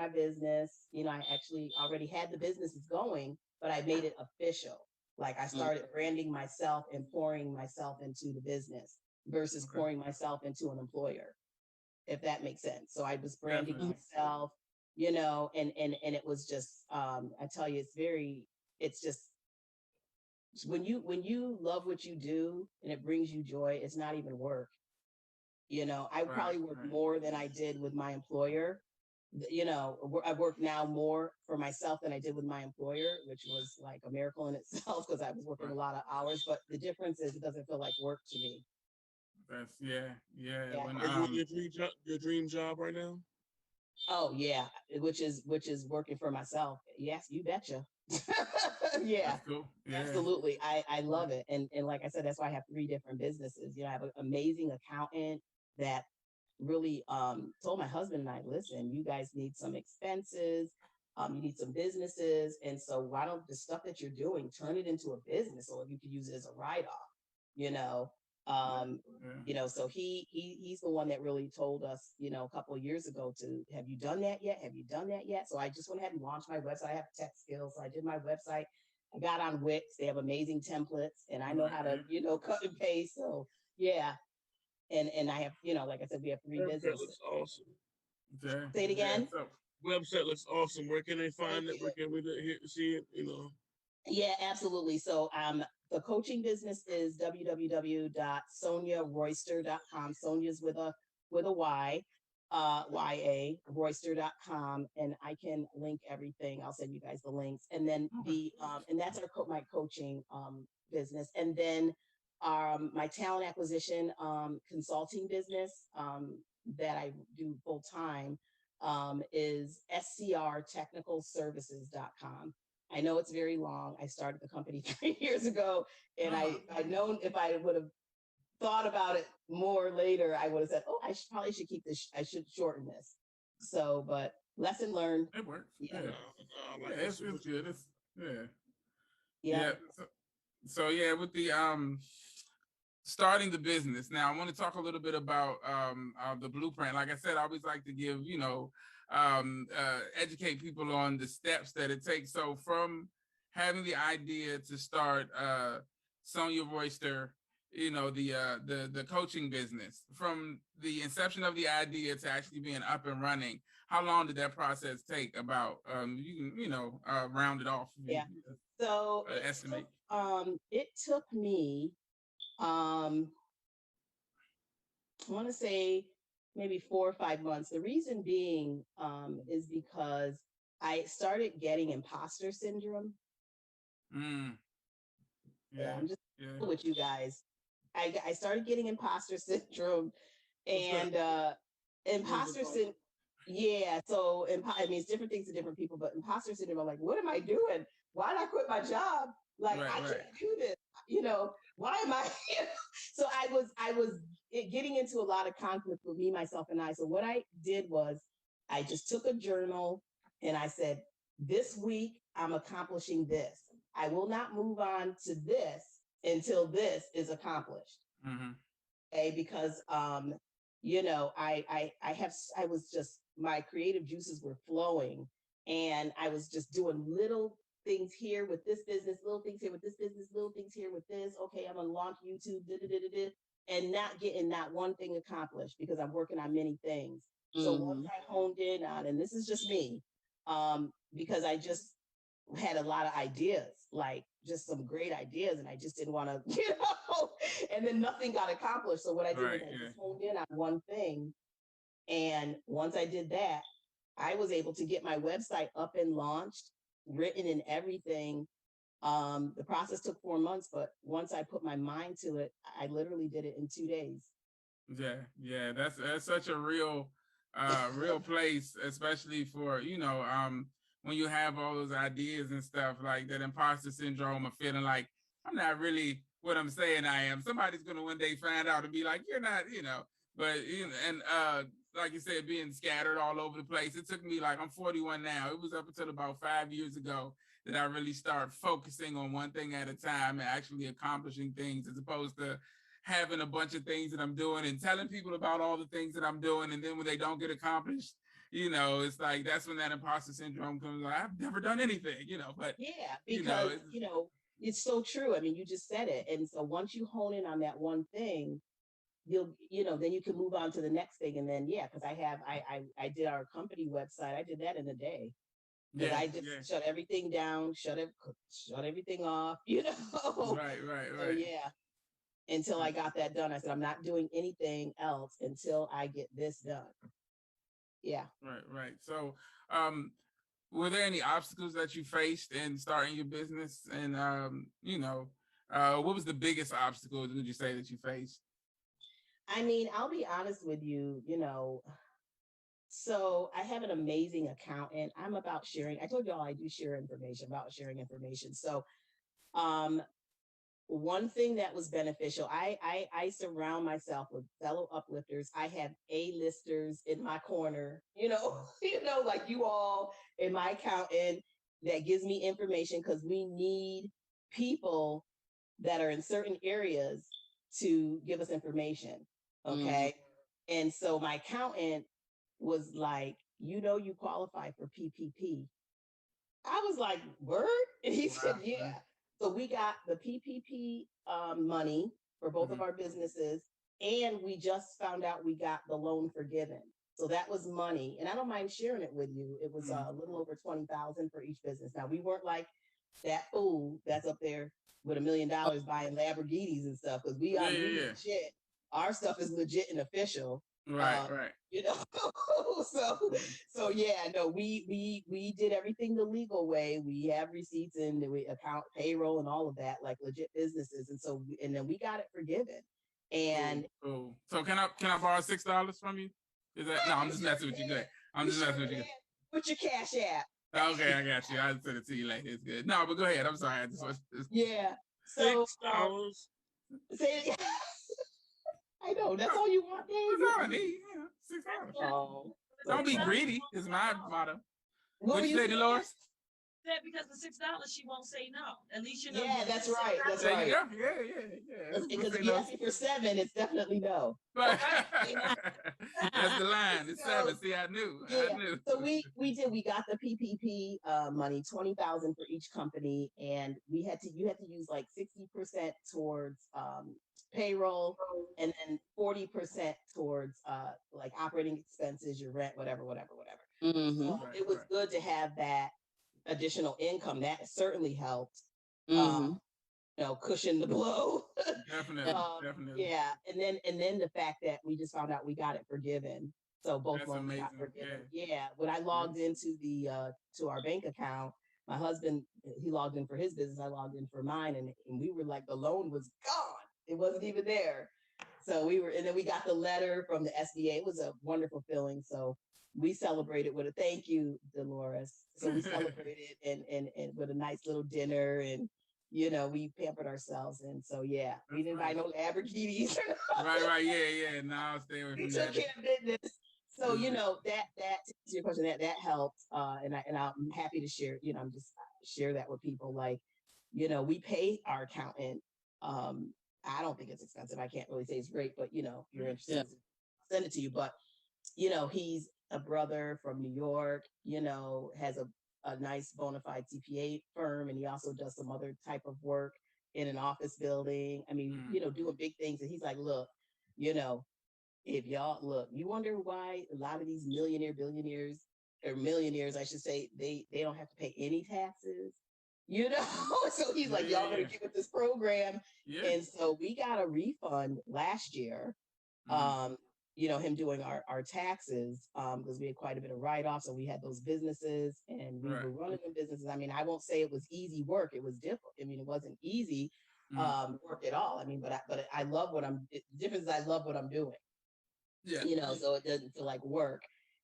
business. I actually already had the businesses going, but I made it official. Like I started branding myself and pouring myself into the business versus pouring myself into an employer, if that makes sense. So I was branding myself, and it was just, I tell you, it's just, when you love what you do and it brings you joy, it's not even work. I probably work more than I did with my employer. I work now more for myself than I did with my employer, which was like a miracle in itself because I was working a lot of hours. But the difference is it doesn't feel like work to me. That's yeah. When, Are you in your dream job right now? Oh yeah, which is working for myself. Yes, you betcha. Yeah, cool. Absolutely. I love it. And like I said, that's why I have 3 different businesses. I have an amazing accountant that really told my husband and I, listen, you guys need some expenses, you need some businesses. And so why don't the stuff that you're doing, turn it into a business, or you could use it as a write-off, so he's the one that really told us, a couple of years ago have you done that yet? Have you done that yet? So I just went ahead and launched my website. I have tech skills. So I did my website. I got on Wix. They have amazing templates and I know how to, cut and paste. So yeah. And I have, like I said, we have 3 Website businesses. looks awesome. Okay. Say it again. Website looks awesome. Where can they find it? Where can we see it? Yeah, absolutely. So the coaching business is www.sonyaroyster.com. Sonya's with a Y, YA, Royster.com, and I can link everything. I'll send you guys the links. And then and that's my coaching business. And then my talent acquisition consulting business that I do full time is scrtechnicalservices.com. I know it's very long. I started the company 3 years ago, and I know if I would have thought about it more later, I would have said, "Oh, I probably should keep this. I should shorten this." So, but lesson learned. It works. Yeah, It's good. It's yeah. So with the starting the business. Now, I want to talk a little bit about the blueprint. Like I said, I always like to give, educate people on the steps that it takes. So from having the idea to start Sonya Royster, the coaching business, from the inception of the idea to actually being up and running, how long did that process take? About you can round it off. Yeah. So estimate. It took me I want to say maybe 4 or 5 months. The reason being is because I started getting imposter syndrome. Yeah, I'm just with you guys. I started getting imposter syndrome, and imposter syndrome. Yeah, so it's different things to different people, but imposter syndrome. I'm like, what am I doing? Why did I quit my job? Like I can't do this. Why am I here? So I was getting into a lot of conflict with me, myself, and I. So what I did was I just took a journal and I said, this week I'm accomplishing this. I will not move on to this until this is accomplished. Okay, because my creative juices were flowing and I was just doing little things here with this business, little things here with this business, little things here with this. Okay, I'm gonna launch YouTube, and not getting not one thing accomplished because I'm working on many things. So once I honed in on, and this is just me, because I just had a lot of ideas, like just some great ideas, and I just didn't want to, and then nothing got accomplished. So what I did was I just honed in on one thing. And once I did that, I was able to get my website up and launched, written and everything. The process took 4 months, but once I put my mind to it, I literally did it in 2 days. Yeah, that's such a real place, especially for, when you have all those ideas and stuff, like that imposter syndrome of feeling like I'm not really what I'm saying I am. Somebody's gonna one day find out and be like, you're not, but like you said, being scattered all over the place. It took me, like, I'm 41 now. It was up until about 5 years ago that I really started focusing on one thing at a time and actually accomplishing things, as opposed to having a bunch of things that I'm doing and telling people about all the things that I'm doing. And then when they don't get accomplished, it's like, that's when that imposter syndrome comes. Like, I've never done anything, but yeah, because, it's so true. I mean, you just said it. And so once you hone in on that one thing, then you can move on to the next thing. And then, because I did our company website. I did that in a day. Because I just shut everything down, shut everything off, Right. So until I got that done, I said, I'm not doing anything else until I get this done. Yeah. Right. So, were there any obstacles that you faced in starting your business? And, what was the biggest obstacle, would you say, that you faced? I mean, I'll be honest with you, so I have an amazing accountant. I'm about sharing. I told y'all I do share information, about sharing information. So, one thing that was beneficial, I surround myself with fellow uplifters. I have A-listers in my corner, like you all, in my accountant that gives me information, because we need people that are in certain areas to give us information. Okay. And so my accountant was like, you qualify for PPP. I was like, word? And he said, yeah. So we got the PPP money for both of our businesses, and we just found out we got the loan forgiven. So that was money, and I don't mind sharing it with you. It was a little over $20,000 for each business. Now, we weren't like that fool that's up there with $1 million buying Lamborghinis and stuff, because we are legit. Our stuff is legit and official. Right. So we did everything the legal way. We have receipts and we account payroll and all of that, like legit businesses. And then we got it forgiven. And cool. So can I borrow $6 from you? Is that no? I'm just messing with you. Good. I'm just messing with you. Put your cash app. Okay, I got you. I'll send it to you later. It's good. No, but go ahead. I'm sorry. I just was. So $6. Say I know. That's all you want, Dave. That's all I need. $6. Oh, don't be greedy. Is my motto. What you say, Dolores? That because the $6, she won't say no. At least Yeah, that's right. That's there right. You go. Yeah. Because if you ask me for 7, it's definitely no. That's the line. It's 7. See, I knew. So we got the PPP money, $20,000 for each company, and you had to use like 60% towards payroll, and then 40% towards like operating expenses, your rent, whatever. So it was good to have that additional income. That certainly helped. Cushion the blow. Definitely. Yeah, and then the fact that we just found out we got it forgiven. So both loans got forgiven. Yeah. When I logged into to our bank account, my husband, he logged in for his business, I logged in for mine, and we were like, the loan was gone. It wasn't even there. So and then we got the letter from the SBA. It was a wonderful feeling. So we celebrated with a thank you, Dolores. So we celebrated and with a nice little dinner, and we pampered ourselves. And so we didn't buy no Lamborghinis. Right. Yeah. No, I'll stay away from that. We took care of business. So that to your question, that helped. And I'm happy to share. I'm just share that with people. Like, we pay our accountant. I don't think it's expensive. I can't really say it's great, but if you're interested, I'll send it to you. But he's a brother from New York. Has a nice bona fide CPA firm, and he also does some other type of work in an office building. I mean, doing big things. And he's like, look, if y'all look, you wonder why a lot of these billionaires, or millionaires, I should say, they don't have to pay any taxes. So he's like, y'all better get with this program. And so we got a refund last year. Him doing our taxes, because we had quite a bit of write-offs, and we had those businesses, and we were running the businesses. I mean, I won't say it was easy work. It was difficult. I mean, it wasn't easy work at all. I mean, but I love the difference is I love what I'm doing. So it doesn't feel like work.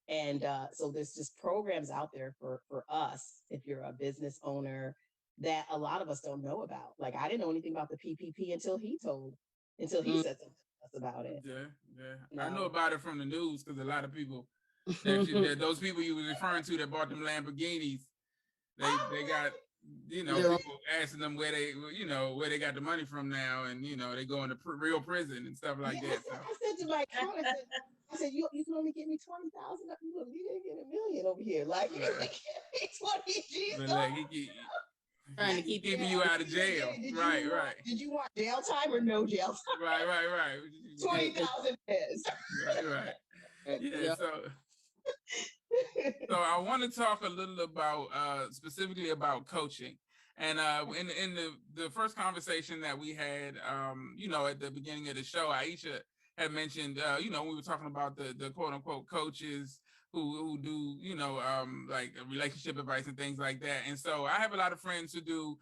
And so there's just programs out there for us, if you're a business owner, that a lot of us don't know about. Like, I didn't know anything about the PPP until he said something to us about it. I know about it from the news, because a lot of people, those people you were referring to that bought them Lamborghinis, they got, people asking them where they got the money from now, and they go into real prison and stuff like that. So. I said to my accountant, I said, you can only give me 20,000. You didn't get $1 million over here. Like, you only give me 20 G's. Like, trying to keep you out of jail. Right. Did you want jail time or no jail time? Right. 20,000 is. Right. Yeah. So I want to talk a little about specifically about coaching. And in the first conversation that we had, at the beginning of the show, Aisha had mentioned, we were talking about the quote unquote coaches who do, like relationship advice and things like that. And so I have a lot of friends who do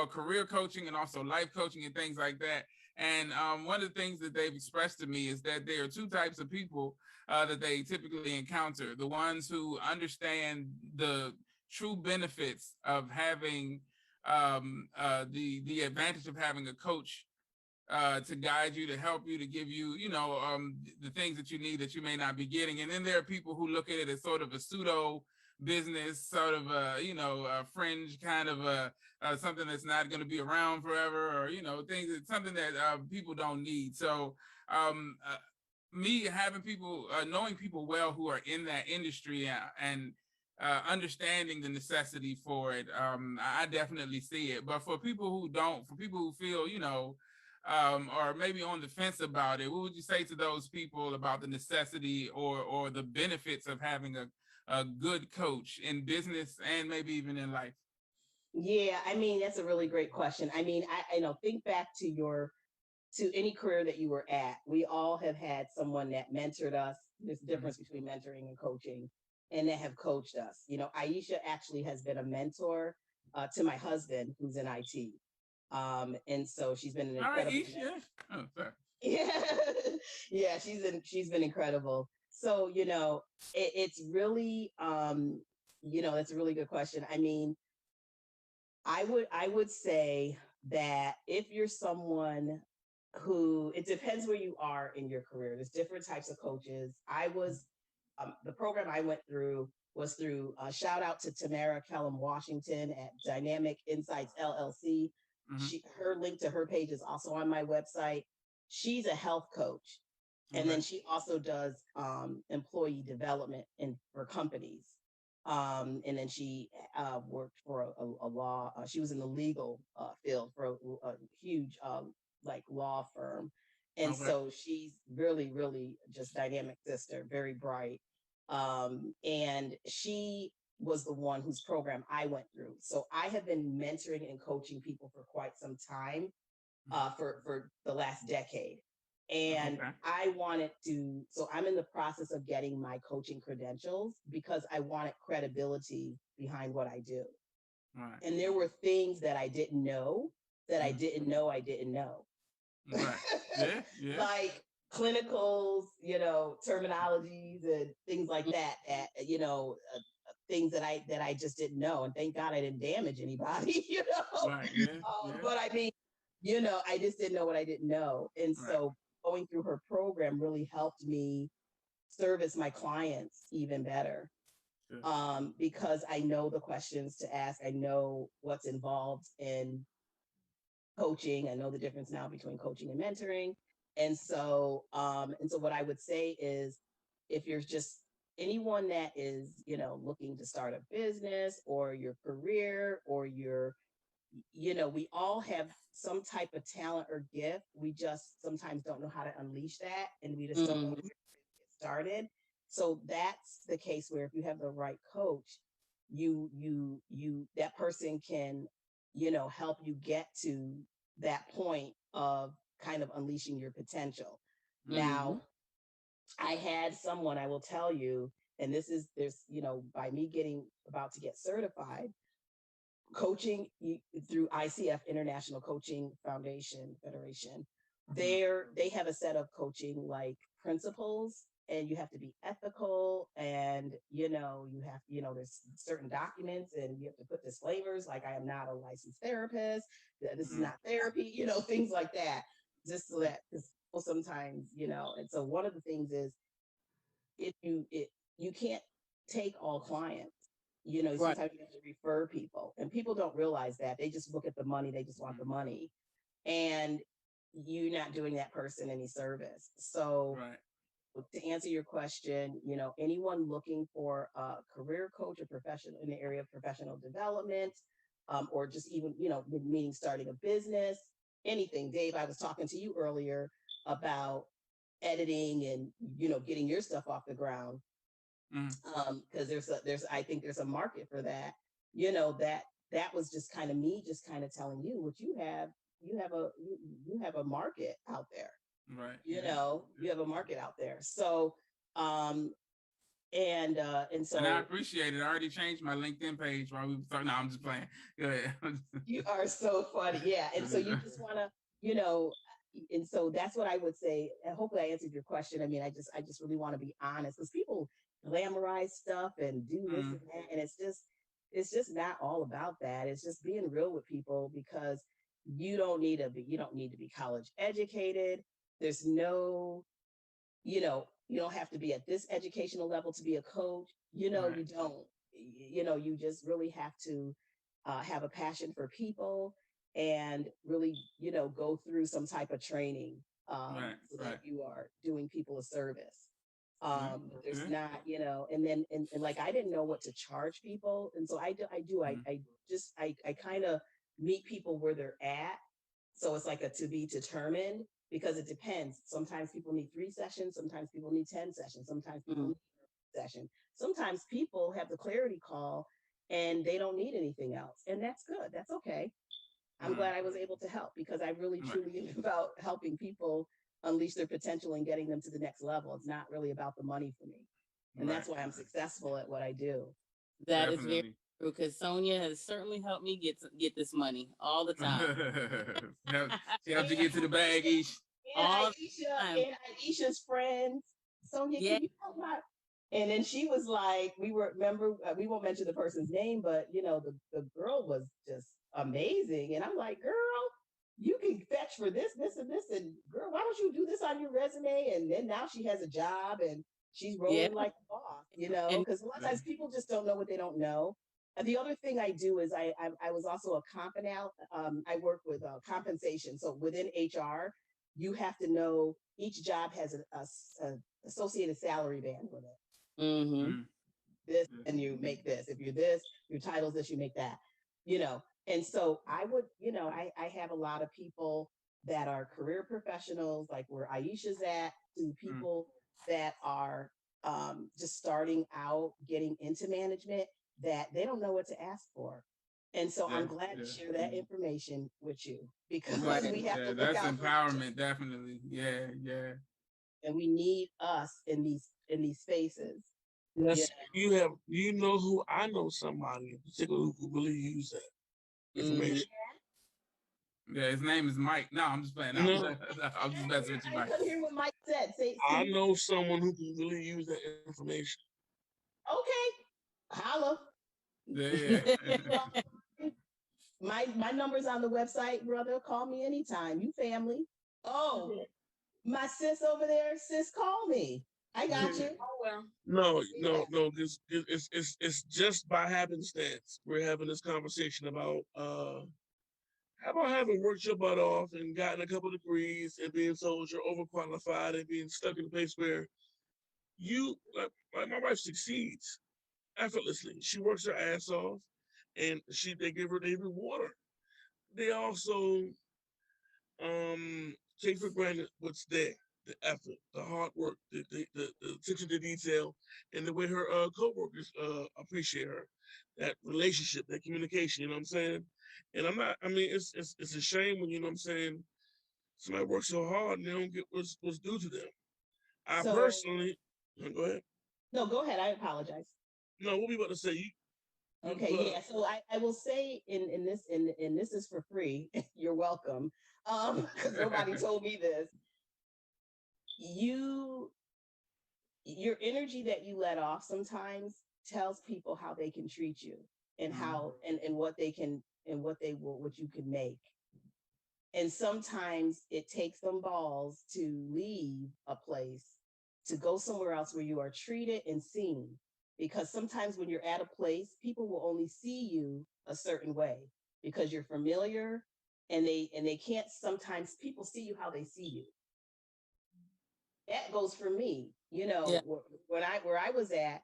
career coaching and also life coaching and things like that. And one of the things that they've expressed to me is that there are two types of people that they typically encounter: the ones who understand the true benefits of having the advantage of having a coach to guide you, to help you, to give you, the things that you need that you may not be getting. And then there are people who look at it as sort of a pseudo business, sort of a fringe kind of something that's not going to be around forever, or something that people don't need. So me having people, knowing people well who are in that industry and understanding the necessity for it, I definitely see it. But for people who don't, for people who feel, or maybe on the fence about it, what would you say to those people about the necessity or the benefits of having a good coach in business and maybe even in life? Yeah, I mean, that's a really great question. I mean, I think back to any career that you were at. We all have had someone that mentored us. There's a difference between mentoring and coaching, and that have coached us. Aisha actually has been a mentor to my husband, who's in IT. And so she's been an incredible. Yeah, she's been incredible. So, it's really, that's a really good question. I mean, I would say that if you're someone who, it depends where you are in your career. There's different types of coaches. The program I went through was through, shout out to Tamara Kellum Washington at Dynamic Insights LLC. Her link to her page is also on my website. She's a health coach. And then she also does employee development for companies. And then she worked for a law. She was in the legal field for a huge law firm. And so she's really, really just dynamic sister, very bright. And she was the one whose program I went through. So I have been mentoring and coaching people for quite some time, for the last decade. And I wanted to, so I'm in the process of getting my coaching credentials because I wanted credibility behind what I do. And there were things that I didn't know that I didn't know I didn't know. Like clinicals, terminologies and things like that, things that I just didn't know. And thank God I didn't damage anybody, But I mean, I just didn't know what I didn't know. And so going through her program really helped me service my clients even better. Because I know the questions to ask. I know what's involved in coaching. I know the difference now between coaching and mentoring. And so what I would say is, if you're just anyone that is, looking to start a business or your career or we all have some type of talent or gift. We just sometimes don't know how to unleash that, and we just don't know where to get started. So that's the case where if you have the right coach, that person can, help you get to that point of kind of unleashing your potential. Now, I had someone, I will tell you, and by me about to get certified, coaching through ICF, International Coaching Federation, they have a set of coaching like principles, and you have to be ethical, and you have there's certain documents, and you have to put disclaimers like, I am not a licensed therapist, this is not therapy, things like that, just so that, because sometimes and so one of the things is, you can't take all clients. Sometimes you have to refer people, and people don't realize that. They just look at the money. They just want the money, and you're not doing that person any service. So to answer your question, anyone looking for a career coach or professional in the area of professional development, or just even, meaning starting a business, anything. Dave, I was talking to you earlier about editing and, getting your stuff off the ground. Because I think there's a market for that. That was just kind of me, just kind of telling you what you have. You have a market out there, right? You have a market out there. So, and so, and I appreciate it. I already changed my LinkedIn page while we were talking. No, I'm just playing. Go ahead. You are so funny, yeah. And so you just want to, and so that's what I would say. And hopefully I answered your question. I mean, I just really want to be honest, because people glamorize stuff and do this and that, and it's just not all about that. It's just being real with people, because you don't need to be college educated. There's no, you don't have to be at this educational level to be a coach. You don't. You just really have to have a passion for people, and really, go through some type of training, so that you are doing people a service. There's not, and then, and like, I didn't know what to charge people. And so I kind of meet people where they're at. So it's like a to be determined, because it depends. Sometimes people need 3 sessions. Sometimes people need 10 sessions. Sometimes people need a session. Sometimes people have the clarity call and they don't need anything else. And that's good. That's okay. I'm glad I was able to help, because I really truly am about helping people unleash their potential and getting them to the next level. It's not really about the money for me. And that's why I'm successful at what I do. That is very true, because Sonya has certainly helped me get this money all the time. She helped you get to the bag, Ish. And Aisha's friends. Sonya, can you help my... And then she was like, we won't mention the person's name, but the girl was just amazing. And I'm like, girl, you can fetch for this, and this, and girl, why don't you do this on your resume? And then now she has a job and she's rolling like a boss, because a lot of times people just don't know what they don't know. And the other thing I do is I was also a comp out. I work with compensation. So within HR, you have to know each job has a associated salary band with it. This, and you make this. If you're this, your title's this, you make that. And so I would, I have a lot of people that are career professionals, like where Aisha's at, to people that are just starting out, getting into management, that they don't know what to ask for. And so I'm glad to share that information with you, because we have to look that's out empowerment, definitely. Yeah. And we need us in these spaces. Yes, you know who I know somebody in particular who really use that information. Yeah, his name is Mike. No, I'm just playing. I'm just messing with you, Mike. I couldn't hear what Mike said. I know someone who can really use that information. Okay, holla. Yeah. My number's on the website, brother. Call me anytime. You family. Oh, my sis over there, sis, call me. I got you. Oh well. No. It's just by happenstance we're having this conversation about how about having worked your butt off and gotten a couple degrees and being told you're overqualified and being stuck in a place where you like my wife succeeds effortlessly. She works her ass off, and they reward her. They also take for granted what's there, the effort, the hard work, the attention to detail, and the way her co-workers appreciate her. That relationship, that communication, you know what I'm saying? And I mean, it's a shame when, you know what I'm saying, somebody works so hard and they don't get what's due to them. I personally, go ahead. No, go ahead. I apologize. No, what we about to say? Okay, yeah. So I will say in this and this is for free. You're welcome. Because nobody told me this. Your energy that you let off sometimes tells people how they can treat you and how and what they can and what you can make. And sometimes it takes some balls to leave a place to go somewhere else where you are treated and seen. Because sometimes when you're at a place, people will only see you a certain way because you're familiar, and they can't, sometimes people see you how they see you. That goes for me. Where I was at,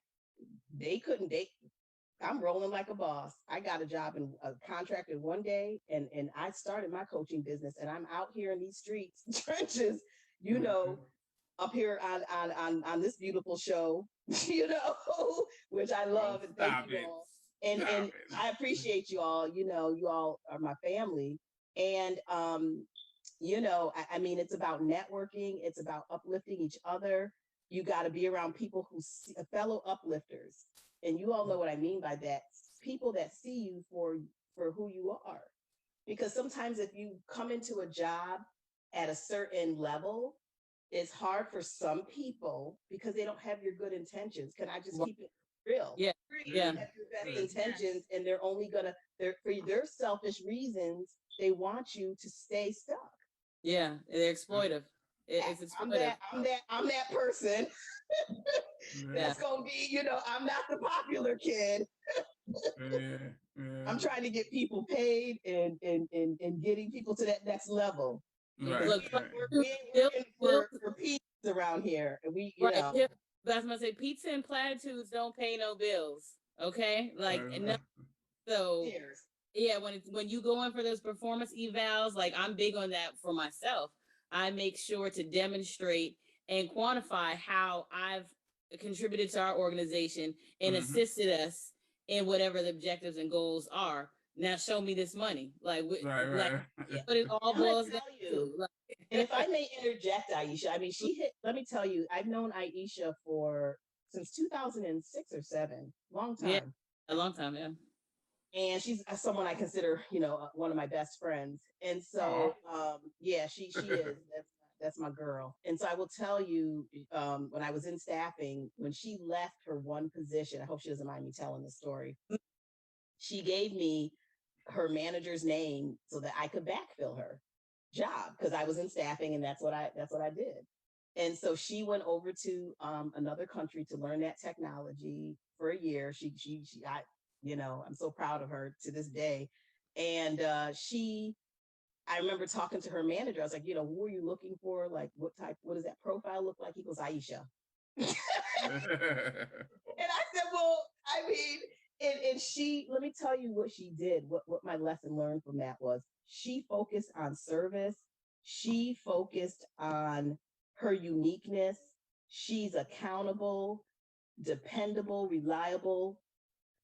I'm rolling like a boss. I got a job in a contract in one day, and I started my coaching business, and I'm out here in these streets, trenches, up here on this beautiful show, which I love, and thank you all. And I appreciate you all. You all are my family. And I mean, it's about networking, it's about uplifting each other. You got to be around people who see, fellow uplifters. And you all know what I mean by that. People that see you for who you are. Because sometimes if you come into a job at a certain level, it's hard for some people because they don't have your good intentions. Can I just keep it real? Yeah. They have your best intentions, and they're only gonna, for their selfish reasons, they want you to stay stuck. Yeah, they're exploitive. It's exploitive. I'm that person. That's gonna be, I'm not the popular kid. I'm trying to get people paid and getting people to that next level. Right. Look, we ain't working for peace around here. And we, that's what I say. Pizza and platitudes don't pay no bills. Okay, so. Cheers. Yeah, when you go in for those performance evals, like I'm big on that for myself. I make sure to demonstrate and quantify how I've contributed to our organization and assisted us in whatever the objectives and goals are. Now show me this money. Like, right. But it all boils down to. And if I may interject, Aisha, I mean, let me tell you, I've known Aisha since 2006 or 7, long time. Yeah, a long time, yeah. And she's someone I consider, one of my best friends. And so, yeah, she is. That's my girl. And so I will tell you, when I was in staffing, when she left her one position, I hope she doesn't mind me telling the story. She gave me her manager's name so that I could backfill her job because I was in staffing, and that's what I did. And so she went over to another country to learn that technology for a year. I'm so proud of her to this day. And I remember talking to her manager. I was like, who are you looking for? Like, what does that profile look like? He goes, Aisha. And I said, well, I mean, and she, let me tell you what she did. What my lesson learned from that was, she focused on service. She focused on her uniqueness. She's accountable, dependable, reliable.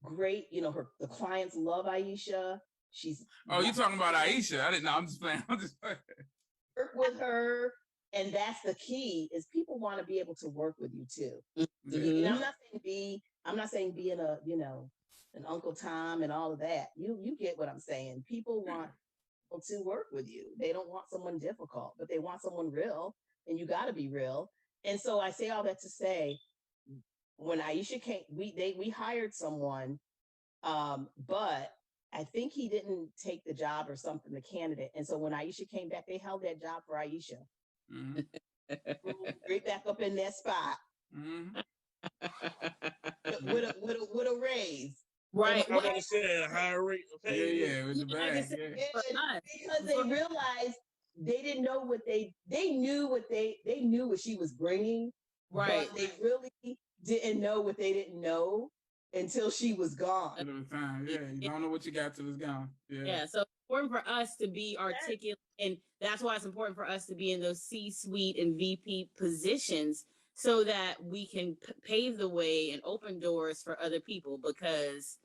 Great, the clients love Aisha. She's you talking about Aisha? I didn't know. I'm just playing. Work with her, and that's the key. Is people want to be able to work with you too. Mm-hmm. And I'm not saying being a an Uncle Tom and all of that. You get what I'm saying. People want people to work with you. They don't want someone difficult, but they want someone real, and you got to be real. And so I say all that to say, when Aisha came, we hired someone, but I think he didn't take the job or something, the candidate. And so when Aisha came back, they held that job for Aisha. Right back up in that spot. With a raise. Right. I'm going to say a higher rate of pay. Yeah, with the bag. Because they realized they didn't know what they knew what she was bringing, Right. But they really didn't know what they didn't know until she was gone. At the time, yeah, you don't know what you got till it's gone. Yeah. So it's important for us to be articulate, and that's why it's important for us to be in those C-suite and VP positions so that we can pave the way and open doors for other people. Because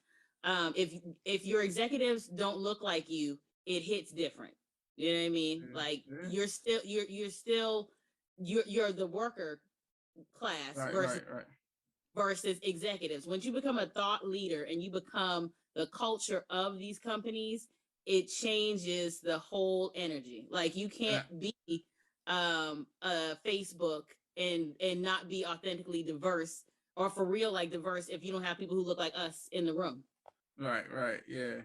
if your executives don't look like you, it hits different. You know what I mean? Like you're still you're the worker class versus executives. Once you become a thought leader and you become the culture of these companies, it changes the whole energy. Like you can't be Facebook and not be authentically diverse or for real like diverse if you don't have people who look like us in the room. Right, yeah.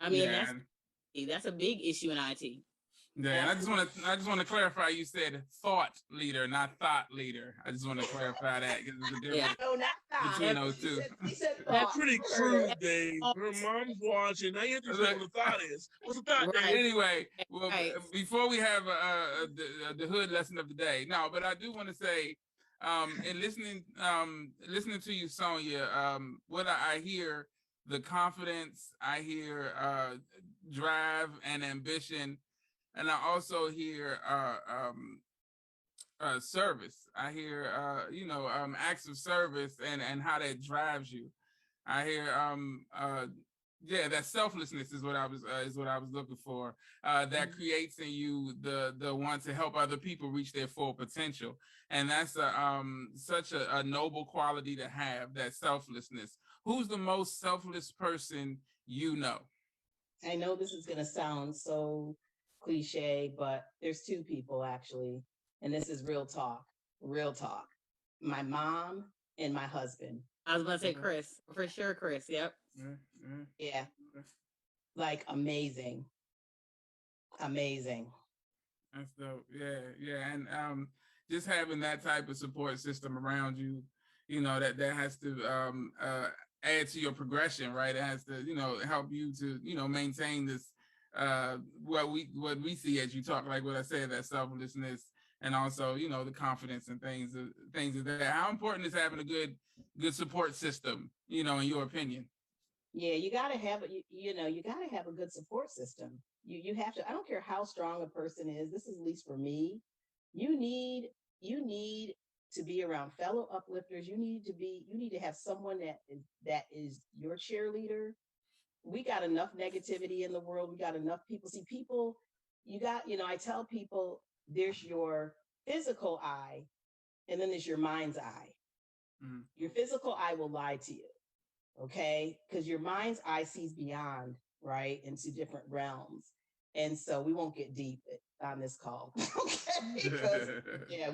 I mean, that's a big issue in IT. Yeah, and I just want to clarify. You said thought leader, not thought leader. I just want to clarify that because there's a difference between those two. That's pretty crude, Dave. Her mom's watching. Now you have to say what a thought is. What's a thought, Dave? Anyway, well, before we have the hood lesson of the day, no, but I do want to say, in listening to you, Sonya, what I hear, the confidence, I hear drive and ambition. And I also hear service. I hear acts of service and how that drives you. I hear that selflessness is what I was looking for. That creates in you the want to help other people reach their full potential, and that's such a noble quality to have. That selflessness. Who's the most selfless person you know? I know this is gonna sound so cliche, but there's two people actually, and this is real talk. My mom and my husband. I was gonna say Chris, for sure. Chris, yep. Yeah. Like amazing. That's dope. Yeah. And just having that type of support system around you, that has to add to your progression, right? It has to, help you to, maintain this what we see as you talk, like what I said, that selflessness, and also the confidence and things of that. How important is having a good support system, in your opinion? Yeah, you gotta have you gotta have a good support system. You have to. I don't care how strong a person is. This is at least for me. You need to be around fellow uplifters. You need to have someone that is your cheerleader. We got enough negativity in the world. We got enough people. See, people, I tell people there's your physical eye and then there's your mind's eye. Mm-hmm. Your physical eye will lie to you, okay? Because your mind's eye sees beyond, right, into different realms. And so we won't get deep on this call, okay? Because,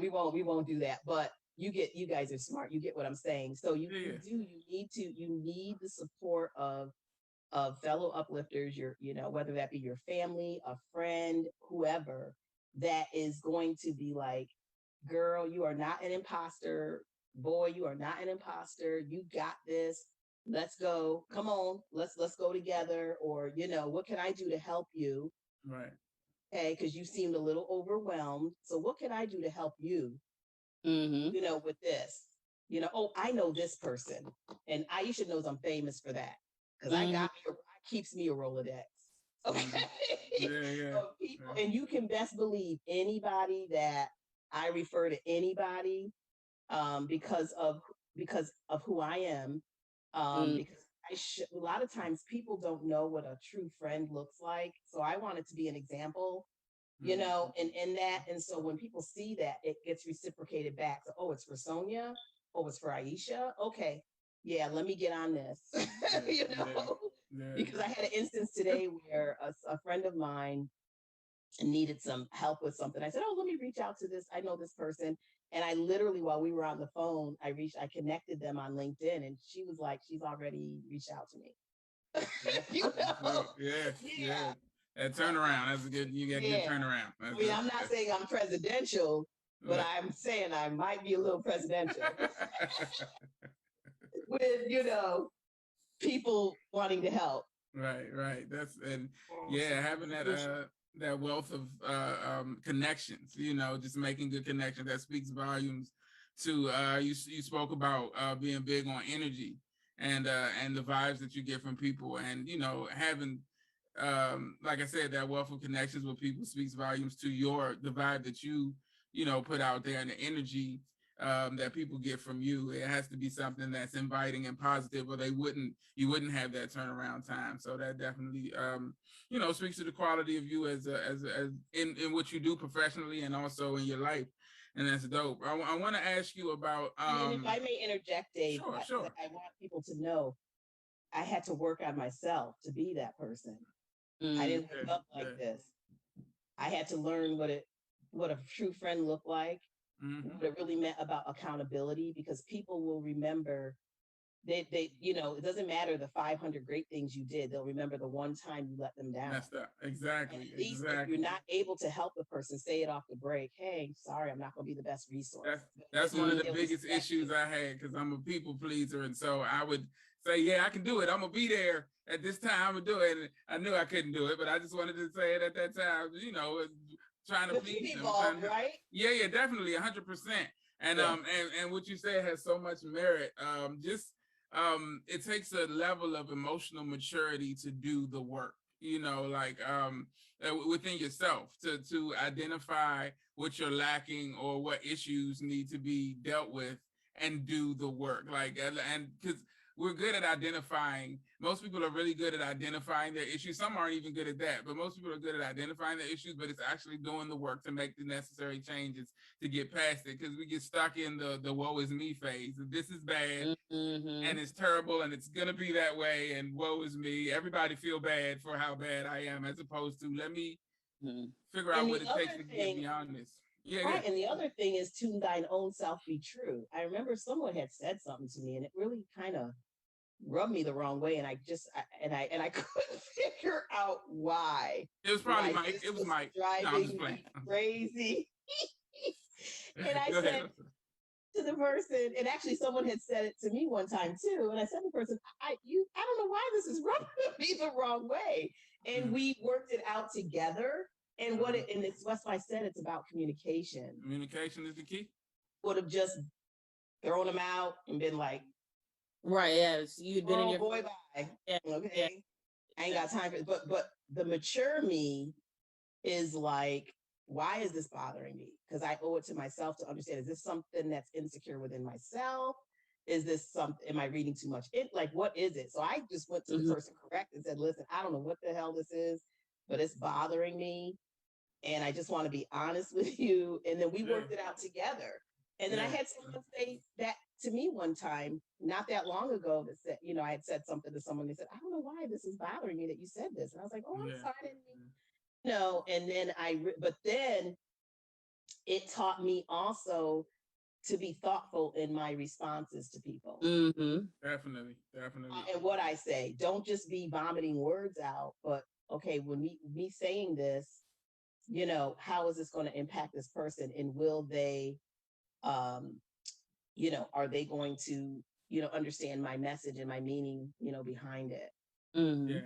we won't do that. But you guys are smart. You get what I'm saying. So you need the support of fellow uplifters, whether that be your family, a friend, whoever, that is going to be like, girl, you are not an imposter. Boy, you are not an imposter. You got this. Let's go. Come on. Let's go together. Or, what can I do to help you? Right. Okay, because you seemed a little overwhelmed. So what can I do to help you? Mm-hmm. With this. I know this person. And Aisha knows I'm famous for that. Because keeps me a Rolodex. Okay. Yeah. People, and you can best believe anybody that I refer to anybody because of who I am. Because a lot of times people don't know what a true friend looks like. So I wanted to be an example, and in that. And so when people see that, it gets reciprocated back. So, oh, it's for Sonya. Oh, it's for Aisha. Okay. Yeah, let me get on this. Because I had an instance today where a friend of mine needed some help with something. I said, oh, let me reach out to this. I know this person. And I literally, while we were on the phone, I connected them on LinkedIn, and she was like, she's already reached out to me. Yeah. That turnaround, that's you get a good turnaround. I'm not saying I'm presidential, but I'm saying I might be a little presidential. With, people wanting to help. Right. Having that wealth of connections, just making good connections, that speaks volumes to you spoke about being big on energy and the vibes that you get from people, and having like I said, that wealth of connections with people speaks volumes to the vibe that you put out there, and the energy that people get from you. It has to be something that's inviting and positive, or you wouldn't have that turnaround time. So that definitely speaks to the quality of you as in what you do professionally and also in your life. And that's dope. I want to ask you about and if I may interject, Dave, sure. I want people to know I had to work on myself to be that person. I didn't wake up like this. I had to learn what a true friend looked like, what it really meant about accountability, because people will remember they it doesn't matter the 500 great things you did. They'll remember the one time you let them down. That's that. Exactly. And at least if you're not able to help the person, say it off the break. Hey, sorry, I'm not going to be the best resource. That's one of the biggest issues I had, because I'm a people pleaser. And so I would say, yeah, I can do it. I'm going to be there at this time. I'm going to do it. And I knew I couldn't do it, but I just wanted to say it at that time, trying to please them. Right? Yeah, definitely 100%. And and what you said has so much merit. It takes a level of emotional maturity to do the work, within yourself to identify what you're lacking or what issues need to be dealt with and do the work. And because we're good at identifying, most people are really good at identifying their issues. Some aren't even good at that, but most people are good at identifying their issues, but it's actually doing the work to make the necessary changes to get past it, because we get stuck in the woe is me phase. This is bad and it's terrible and it's gonna be that way and woe is me. Everybody feel bad for how bad I am, as opposed to let me figure out what it takes to get beyond this. Right. And the other thing is, to thine own self be true. I remember someone had said something to me and it really kind of rubbed me the wrong way, and I couldn't figure out why. It was probably Mike. It was Mike. Driving me crazy. And I said to the person, and actually someone had said it to me one time too, and I said to the person, I don't know why this is rubbing me the wrong way. And we worked it out together. And it's what I said, it's about communication. Communication is the key. Would have just thrown them out and been like, right, yes, you'd been in your boy, bye. Yeah. Okay. I ain't got time for it. But the mature me is like, why is this bothering me? Because I owe it to myself to understand, is this something that's insecure within myself? Is this something, am I reading too much? What is it? So I just went to the person correct and said, listen, I don't know what the hell this is, but it's bothering me. And I just want to be honest with you. And then we worked it out together. And then I had someone say that to me one time, not that long ago, that said, I had said something to someone. They said, I don't know why this is bothering me that you said this. And I was like, oh, I'm sorry. I didn't mean. And then but then it taught me also to be thoughtful in my responses to people. Definitely. And what I say, don't just be vomiting words out, but okay, when me saying this, how is this going to impact this person? And will they, are they going to, understand my message and my meaning, behind it? And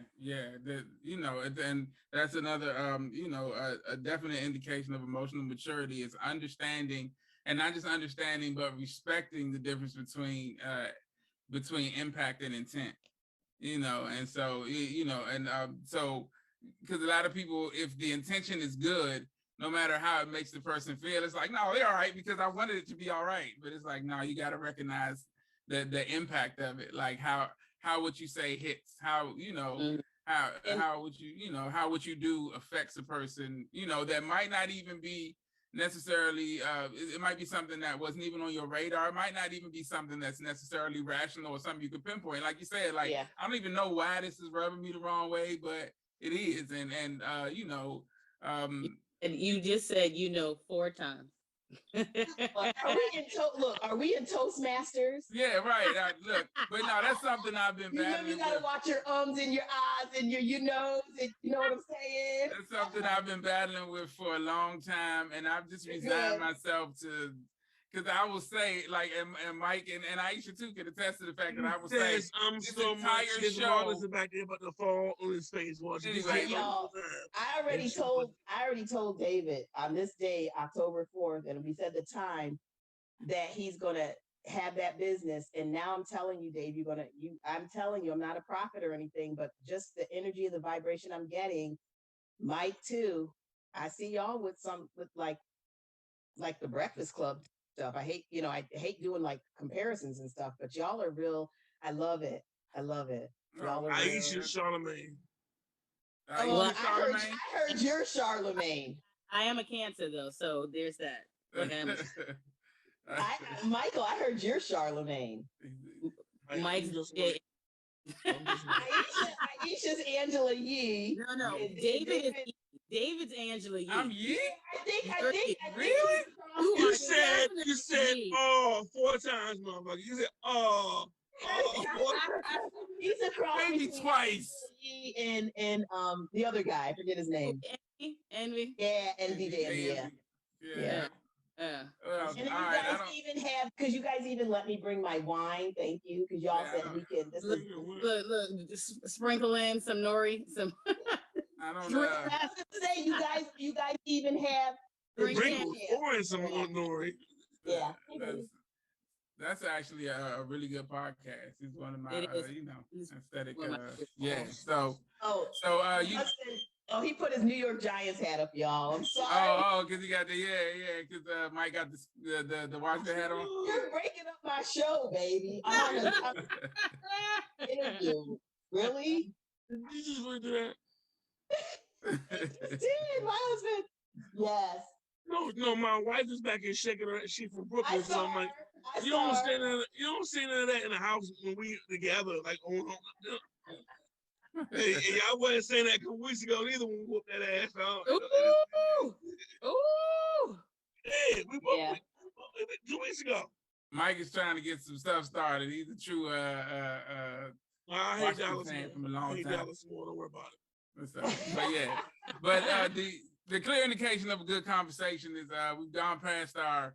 that's another, a definite indication of emotional maturity is understanding, and not just understanding, but respecting the difference between impact and intent, and so, so, because a lot of people, if the intention is good, no matter how it makes the person feel, it's like, no, they're all right because I wanted it to be all right. But it's like, no, you got to recognize the impact of it, like how what you say hits, how how what you do affects a person, that might not even be necessarily, it might be something that wasn't even on your radar. It might not even be something that's necessarily rational or something you could pinpoint. Like you said, I don't even know why this is rubbing me the wrong way, but it is. And you just said, 4 times. Are we in Toastmasters? Yeah, right. Look, but no, that's something I've been battling. You gotta watch your ums and your ahs and your nose, and you know what I'm saying? That's something I've been battling with for a long time, and I've just resigned myself to. Because I will say, and Mike and Aisha too can attest to the fact that I will say, I'm so much his is back there, but the fall on his face watching. Anyway, I already told David on this day, October 4th, and we said the time. that he's gonna have that business. And now I'm telling you, Dave, I'm telling you, I'm not a prophet or anything, but just the energy of the vibration I'm getting, Mike too. I see y'all with like the Breakfast Club stuff. I hate doing like comparisons and stuff, but y'all are real. I love it. Y'all are real. Aisha Charlemagne. I heard you're Charlemagne. I am a Cancer though, so there's that. Okay, Michael, I heard you're Charlemagne. Mike's Aisha's Angela Yee. No. David's Angela Yee. I'm Yee? I think really? You said 4 times, motherfucker. You said he's across maybe twice. Yee and the other guy, I forget his name. Envy. Yeah, and DJ Envy. Yeah. Well, and then you guys even let me bring my wine. Thank you, because y'all said we can. Look, sprinkle in some nori, some. I don't know. Say you guys even have sprinkles or some nori. Yeah. That's actually a really good podcast. It's one of my, aesthetic. He put his New York Giants hat up, y'all. I'm sorry. Because he got because Mike got the Washington hat on. You're breaking up my show, baby. Interview. Really? Did you just really do that? Did my husband? Yes. No, my wife is back here shaking her. She's from Brooklyn, so I'm like, you don't see none of that in the house when we together. Like, hey, I wasn't saying that a couple weeks ago either when we whooped that ass. Ooh. Hey, we whooped it 2 weeks ago. Mike is trying to get some stuff started. He's a true I hate Dallas from a long time. Dallas more. Don't worry about it. But the clear indication of a good conversation is we've gone past our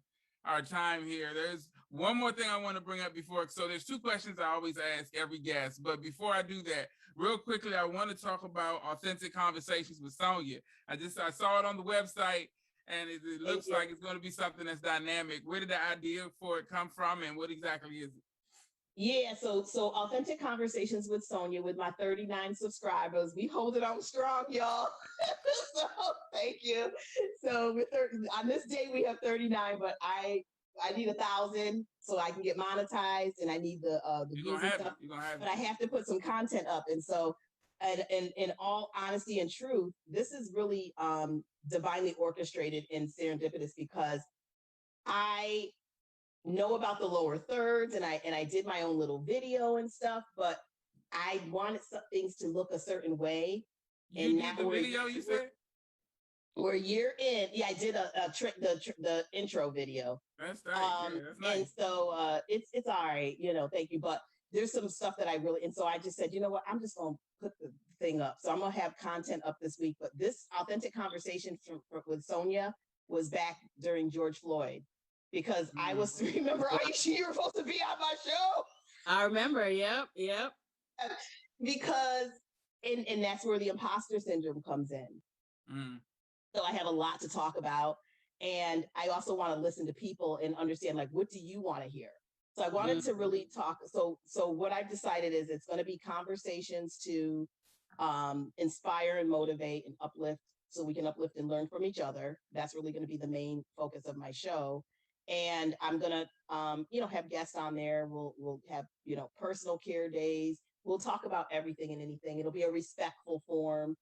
time here. There's one more thing I want to bring up before. So there's 2 questions I always ask every guest. But before I do that, real quickly, I want to talk about Authentic Conversations with Sonya. I saw it on the website, and it looks like it's going to be something that's dynamic. Where did the idea for it come from, and what exactly is it? Yeah, so Authentic Conversations with Sonya, with my 39 subscribers. We hold it on strong, y'all. So thank you. So on this day we have 39, but I need 1,000 so I can get monetized, and I need the views and stuff. But I have to put some content up, and so and in all honesty and truth, this is really divinely orchestrated and serendipitous, because I know about the lower thirds, and I did my own little video and stuff, but I wanted some things to look a certain way. You did the video, you said? We're a year in. Yeah, I did the intro video. That's nice. That's nice. And so it's all right, thank you. But there's some stuff that I really, and so I just said, you know what, I'm just gonna put the thing up. So I'm gonna have content up this week. But this Authentic Conversation with Sonya was back during George Floyd, because I was, remember, Aisha, you were supposed to be on my show. I remember. Yep. Because and that's where the imposter syndrome comes in. So I have a lot to talk about, and I also want to listen to people and understand, like, what do you want to hear? So I wanted to really talk. So what I've decided is it's going to be conversations to inspire and motivate and uplift, so we can uplift and learn from each other. That's really going to be the main focus of my show. And I'm going to, have guests on there. We'll have, personal care days. We'll talk about everything and anything. It'll be a respectful form,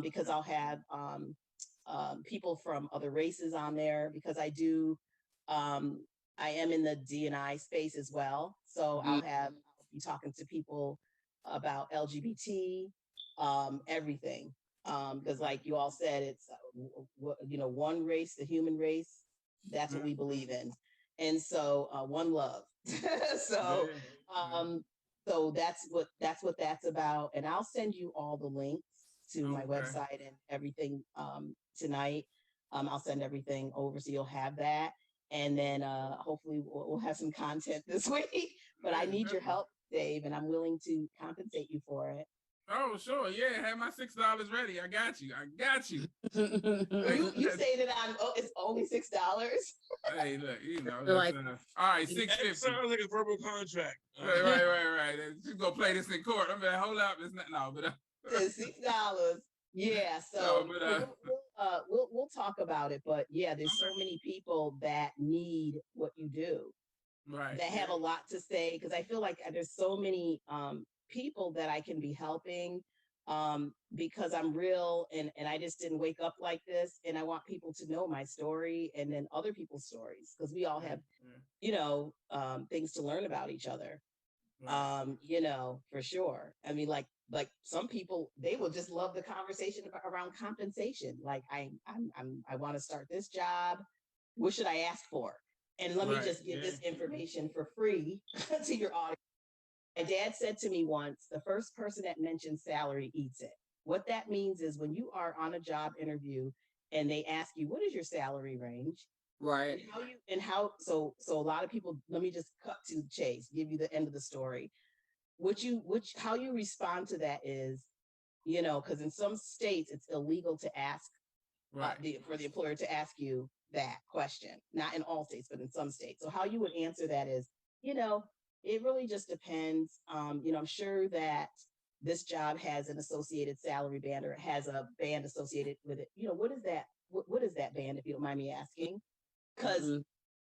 because I'll have people from other races on there, because I am in the D&I space as well. So I'll be talking to people about LGBT, everything. Because like you all said, it's, one race, the human race. That's what we believe in. And so one love. So that's what that's about. And I'll send you all the links to my website and everything tonight. I'll send everything over so you'll have that. And then hopefully we'll have some content this week. But I need your help, Dave, and I'm willing to compensate you for it. Oh, sure. Yeah, have my $6 ready. I got you. You say that it's only $6. Hey, look, that's, Like, all right, That $6.50. sounds like a verbal contract. Right. She's gonna play this in court. I'm gonna hold up. It's not but It's $6. Yeah, so we'll talk about it, but yeah, there's so many people that need what you do, right, that have a lot to say, because I feel like there's so many people that I can be helping, because I'm real, and I just didn't wake up like this, and I want people to know my story and then other people's stories, because we all have things to learn about each other. For sure. I mean, like some people, they will just love the conversation around compensation. Like, I want to start this job. What should I ask for? And let me just give this information for free to your audience. My dad said to me once, the first person that mentions salary eats it. What that means is, when you are on a job interview and they ask you, what is your salary range? right. So a lot of people, let me just cut to the chase, give you the end of the story. How you respond to that is, because in some states it's illegal to ask, for the employer to ask you that question. Not in all states, but in some states. So how you would answer that is, it really just depends. I'm sure that this job has an associated salary band, or it has a band associated with it. What is that? What is that band, if you don't mind me asking? Because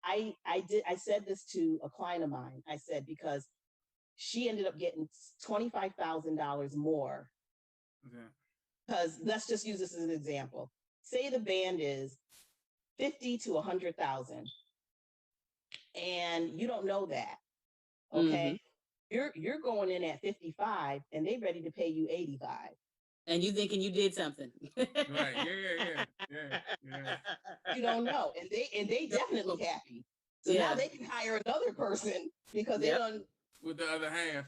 I said this to a client of mine. I said, because she ended up getting $25,000 more. Because let's just use this as an example. Say the band is 50 to 100,000, and you don't know that. Okay, you're going in at 55, and they're ready to pay you 85. And you thinking you did something. Right. Yeah. You don't know. And they definitely happy. So now they can hire another person, because they don't. With the other half.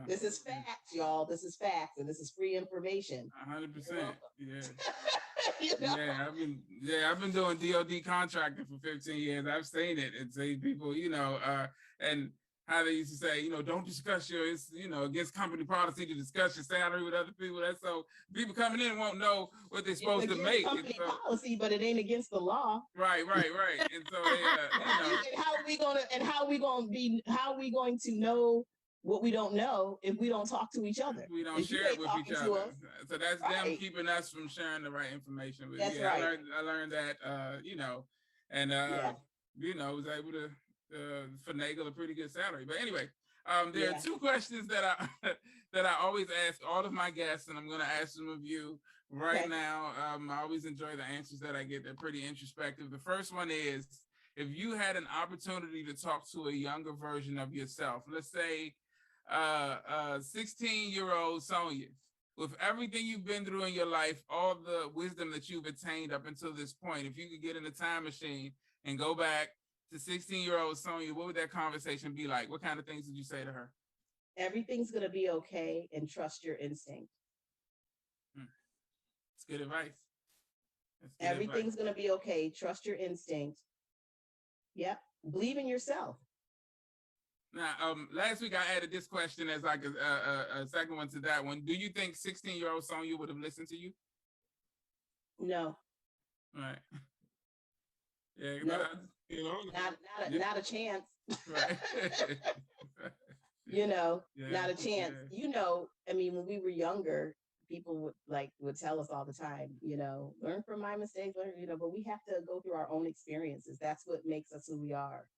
This is facts, y'all. This is facts, and this is free information. 100%. Yeah. I've been doing DoD contracting for 15 years. I've seen it, and see people, and how they used to say, don't discuss it's against company policy to discuss your salary with other people. That's so people coming in won't know what they're supposed to make. Company policy, but it ain't against the law. Right. And so they, and how are we going to know what we don't know if we don't talk to each other? We don't share it with each other. So that's them keeping us from sharing the right information. But that's right. I learned that, and was able to finagle a pretty good salary. But anyway, there are two questions that I always ask all of my guests, and I'm going to ask them of you right now. I always enjoy the answers that I get. They're pretty introspective. The first one is, if you had an opportunity to talk to a younger version of yourself, let's say 16-year-old Sonya, with everything you've been through in your life, all the wisdom that you've attained up until this point, if you could get in a time machine and go back to 16-year-old Sonya, what would that conversation be like? What kind of things would you say to her? Everything's going to be okay, and trust your instinct. That's good advice. Everything's going to be okay. Trust your instinct. Yep. Believe in yourself. Now, last week I added this question as like a second one to that one. Do you think 16-year-old Sonya would have listened to you? No. Right. Yeah. No. Not a chance. Right. Not a chance. I mean, when we were younger, people would tell us all the time, learn from my mistakes, but we have to go through our own experiences. That's what makes us who we are.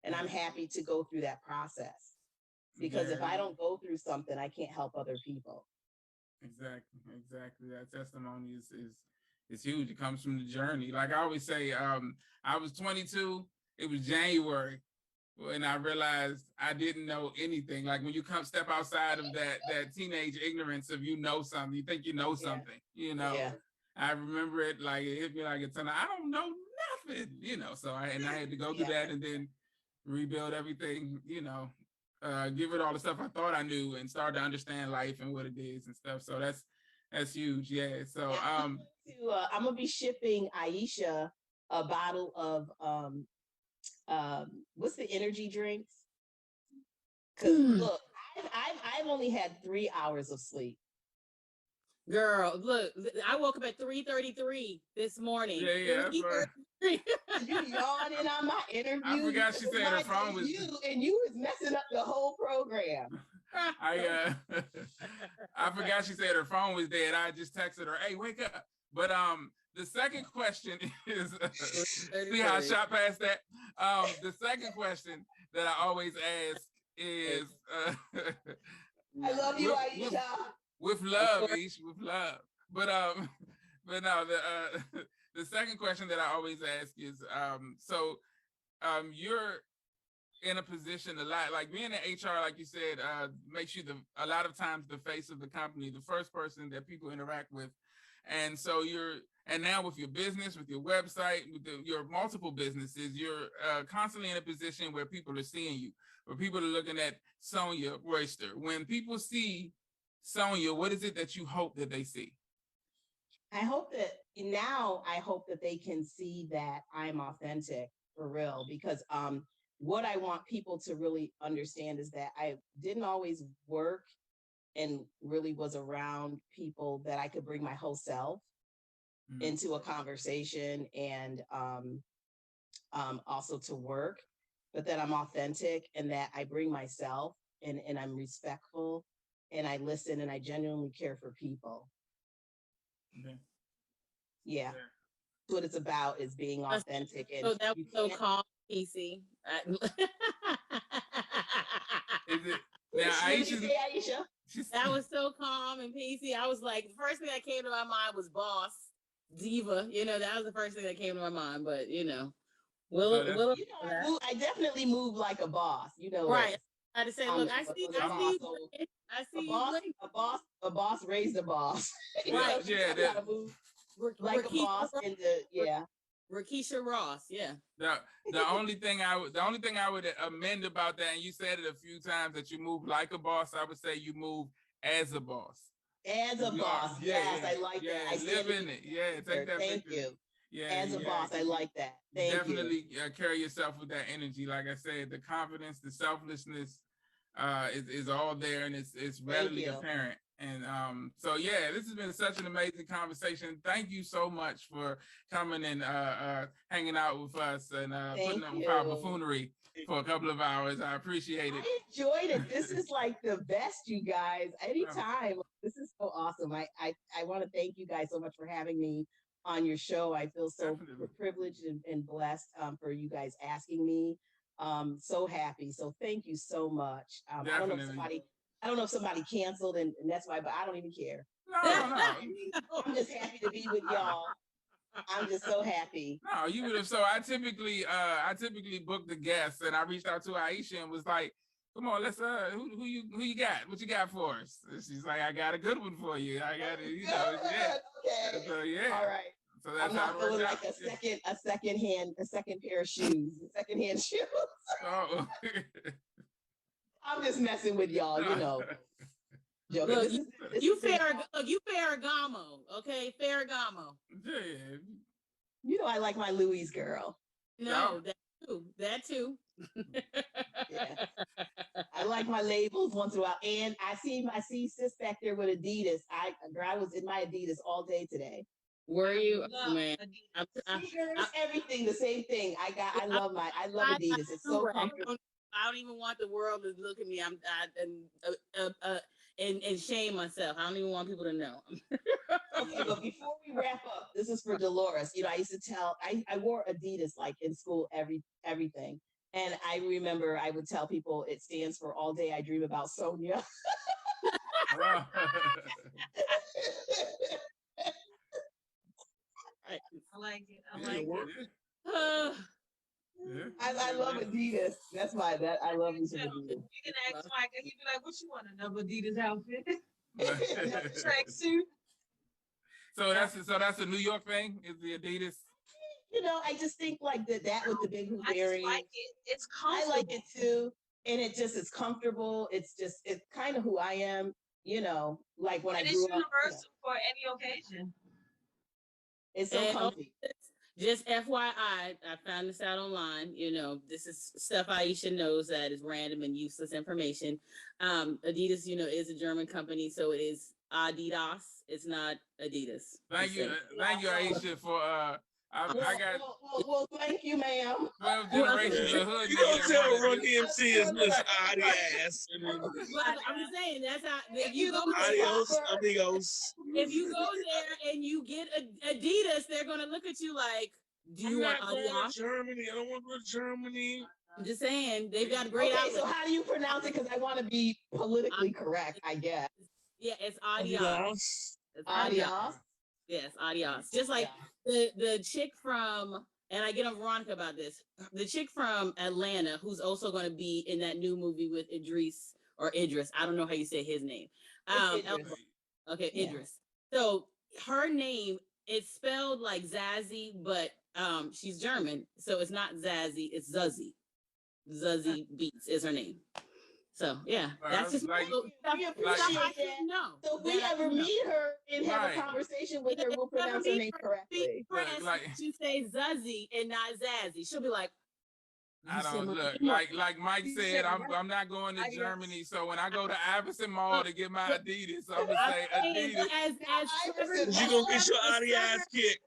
And I'm happy to go through that process, because if I don't go through something, I can't help other people. Exactly. That testimony is huge. It comes from the journey. Like I always say, I was 22. It was January when I realized I didn't know anything. Like when you step outside of that teenage ignorance of something, you think you know something. I remember it like it hit me like a ton. I don't know nothing. So I had to go through that and then rebuild everything, give it all the stuff I thought I knew and start to understand life and what it is and stuff. So that's huge. Yeah. So I'm gonna be shipping Aisha a bottle of what's the energy drinks? Because look, I've only had 3 hours of sleep. Girl, look, I woke up at 3:33 this morning. Yeah, that's right. You yawning on my interview. I forgot she said her phone was. And you was messing up the whole program. I forgot she said her phone was dead. I just texted her, "Hey, wake up!" But the second question is, see how I shot past that. The second question that I always ask is, I love you, Aisha. With love, Ish, with love. But no, the second question that I always ask is, you're in a position a lot, like being in HR, like you said, makes you a lot of times the face of the company, the first person that people interact with. And so and now with your business, with your website, with your multiple businesses, you're constantly in a position where people are seeing you, where people are looking at Sonya, Royster. When people see Sonya, what is it that you hope that they see? I hope that they can see that I'm authentic for real, because what I want people to really understand is that I didn't always work and really was around people that I could bring my whole self into a conversation and also to work, but that I'm authentic and that I bring myself and I'm respectful and I listen and I genuinely care for people. Okay. Yeah. What it's about is being authentic. And so that was so calm, PC. Is it now, Aisha? That was so calm and PC. I was like, the first thing that came to my mind was boss, diva. That was the first thing that came to my mind. But I definitely move like a boss. Right. I had to say, look, I see a boss raised a boss. Right. Yeah. Like a boss in the Rakisha Ross, yeah. The only thing I would amend about that, and you said it a few times, that you move like a boss, I would say you move as a boss. As a boss, yes, I like that. I live in it. Yeah, take that. Thank you. Yeah, as a boss, I like that. Definitely carry yourself with that energy. Like I said, the confidence, the selflessness is all there, and it's readily apparent. And this has been such an amazing conversation. Thank you so much for coming and hanging out with us and putting up with our buffoonery for a couple of hours. I appreciate it. I enjoyed it. This is like the best, you guys. Anytime. This is so awesome. I want to thank you guys so much for having me on your show. I feel so privileged and blessed for you guys asking me. So happy. So thank you so much. I don't know if somebody canceled and that's why, but I don't even care. No. I'm just happy to be with y'all. I'm just so happy. No, you would have. So I typically book the guests, and I reached out to Aisha and was like, "Come on, let's who you got? What you got for us?" And she's like, "I got a good one for you. I got it. Okay. So All right. So that's I'm not feeling like a second pair of shoes, secondhand shoes. Oh. I'm just messing with y'all, Joking. Look, you Ferragamo, okay? Ferragamo. Yeah. I like my Louis girl. No, that too. Yeah. I like my labels once in a while. And I see sis back there with Adidas. I was in my Adidas all day today. Were you? Oh, man. Everything, the same thing. I love Adidas. It's so comfortable. I don't even want the world to look at me. And shame myself. I don't even want people to know. Okay, but before we wrap up, this is for Dolores. I used to tell I wore Adidas like in school, everything. And I remember I would tell people it stands for All Day I Dream About Sonya. I like it. I like it. I love Adidas. That's why I love you. You can ask Mike, and he'd be like, "What you want? Another Adidas outfit? Tracksuit?" So that's a New York thing. Is the Adidas? I just think like that with the big hoop earrings. I like it. It's comfortable. I like it too, and it's comfortable. It's kind of who I am. Like when I grew up. It's universal for any occasion. It's so comfy. Just FYI, I found this out online. This is stuff Aisha knows that is random and useless information. Adidas, is a German company, so it is Adidas. It's not Adidas. Thank you, Aisha, for I got well, thank you, ma'am. 12 generations of hood. You don't tell Run niggas. DMC is Miss Adidas. But I'm just saying that's how if you go Adios, amigos. if you go there and you get Adidas, they're gonna look at you like, do you want I'm not going Adidas? to Germany. I don't want to go to Germany. I'm just saying they've got great Okay, outlets. so how do you pronounce it? Because I want to be politically correct, I guess. Yeah, it's Adios. It's Adios. Yes, Adios. Just like the chick from, and I get on Veronica about this, the chick from Atlanta who's also going to be in that new movie with Idris. I don't know how you say his name. Idris. Okay, Yeah. Idris. So her name, it's spelled like Zazie, but she's German, so it's not Zazie, it's Zuzzy. Zuzzy Beats is her name. So yeah, that's just like, stuff I didn't know. So if we ever meet her and have Right. a conversation with her, we'll pronounce her name correctly. Like- She say Zuzzy and not Zazzy. She'll be like, I don't look like Mike said. I'm not going to Germany, so when I go to Iverson Mall to get my Adidas, I'm gonna say Adidas. As You gonna get your Adidas kicked.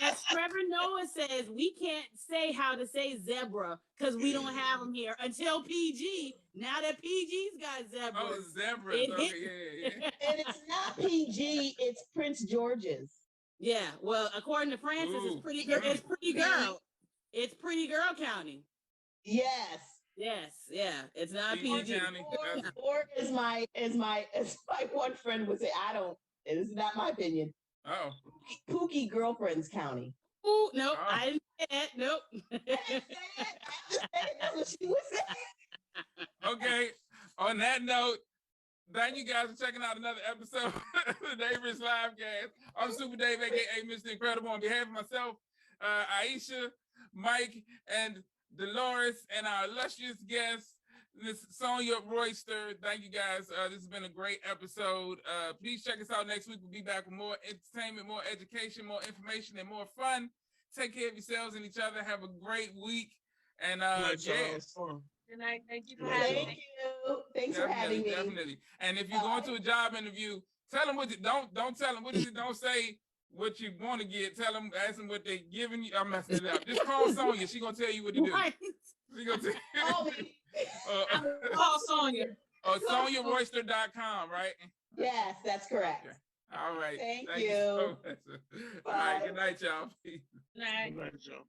as Trevor Noah says, we can't say how to say zebra because we don't have them here until PG. Now that PG's got zebra. Oh, zebras. Okay, yeah. And it's not PG, it's Prince George's. Yeah, well, according to Francis, it's pretty girl. It's pretty girl. It's pretty girl county. Yes. Yes, yeah. It's not PG PG. County. Or as my one friend would say, it is not my opinion. Oh. Pookie Girlfriends County. Ooh, nope, I didn't say that. Nope. That's what she was saying. Okay. On that note, thank you guys for checking out another episode of the Neighborish Livecast. I'm Super Dave, aka Mr. Incredible. On behalf of myself, Aisha, Mike, and Dolores, and our illustrious guest, Miss Sonya Royster. Thank you guys. This has been a great episode. Please check us out next week. We'll be back with more entertainment, more education, more information, and more fun. Take care of yourselves and each other. Have a great week. And Good night. Thank you for having me. Thanks for having me. Definitely. And if you're going to a job interview, tell them what you don't tell them what is it. Don't say what you want to get. Tell them, ask them what they're giving you. I'm messing it up. Just call Sonya. She's gonna tell you what to do. Right. She gonna tell you. Call Sonya. SonyaRoyster.com, right? Yes, that's correct. Okay. All right. Thank you you. so much. All right. Bye. Good night, y'all. Good night. Good night, y'all.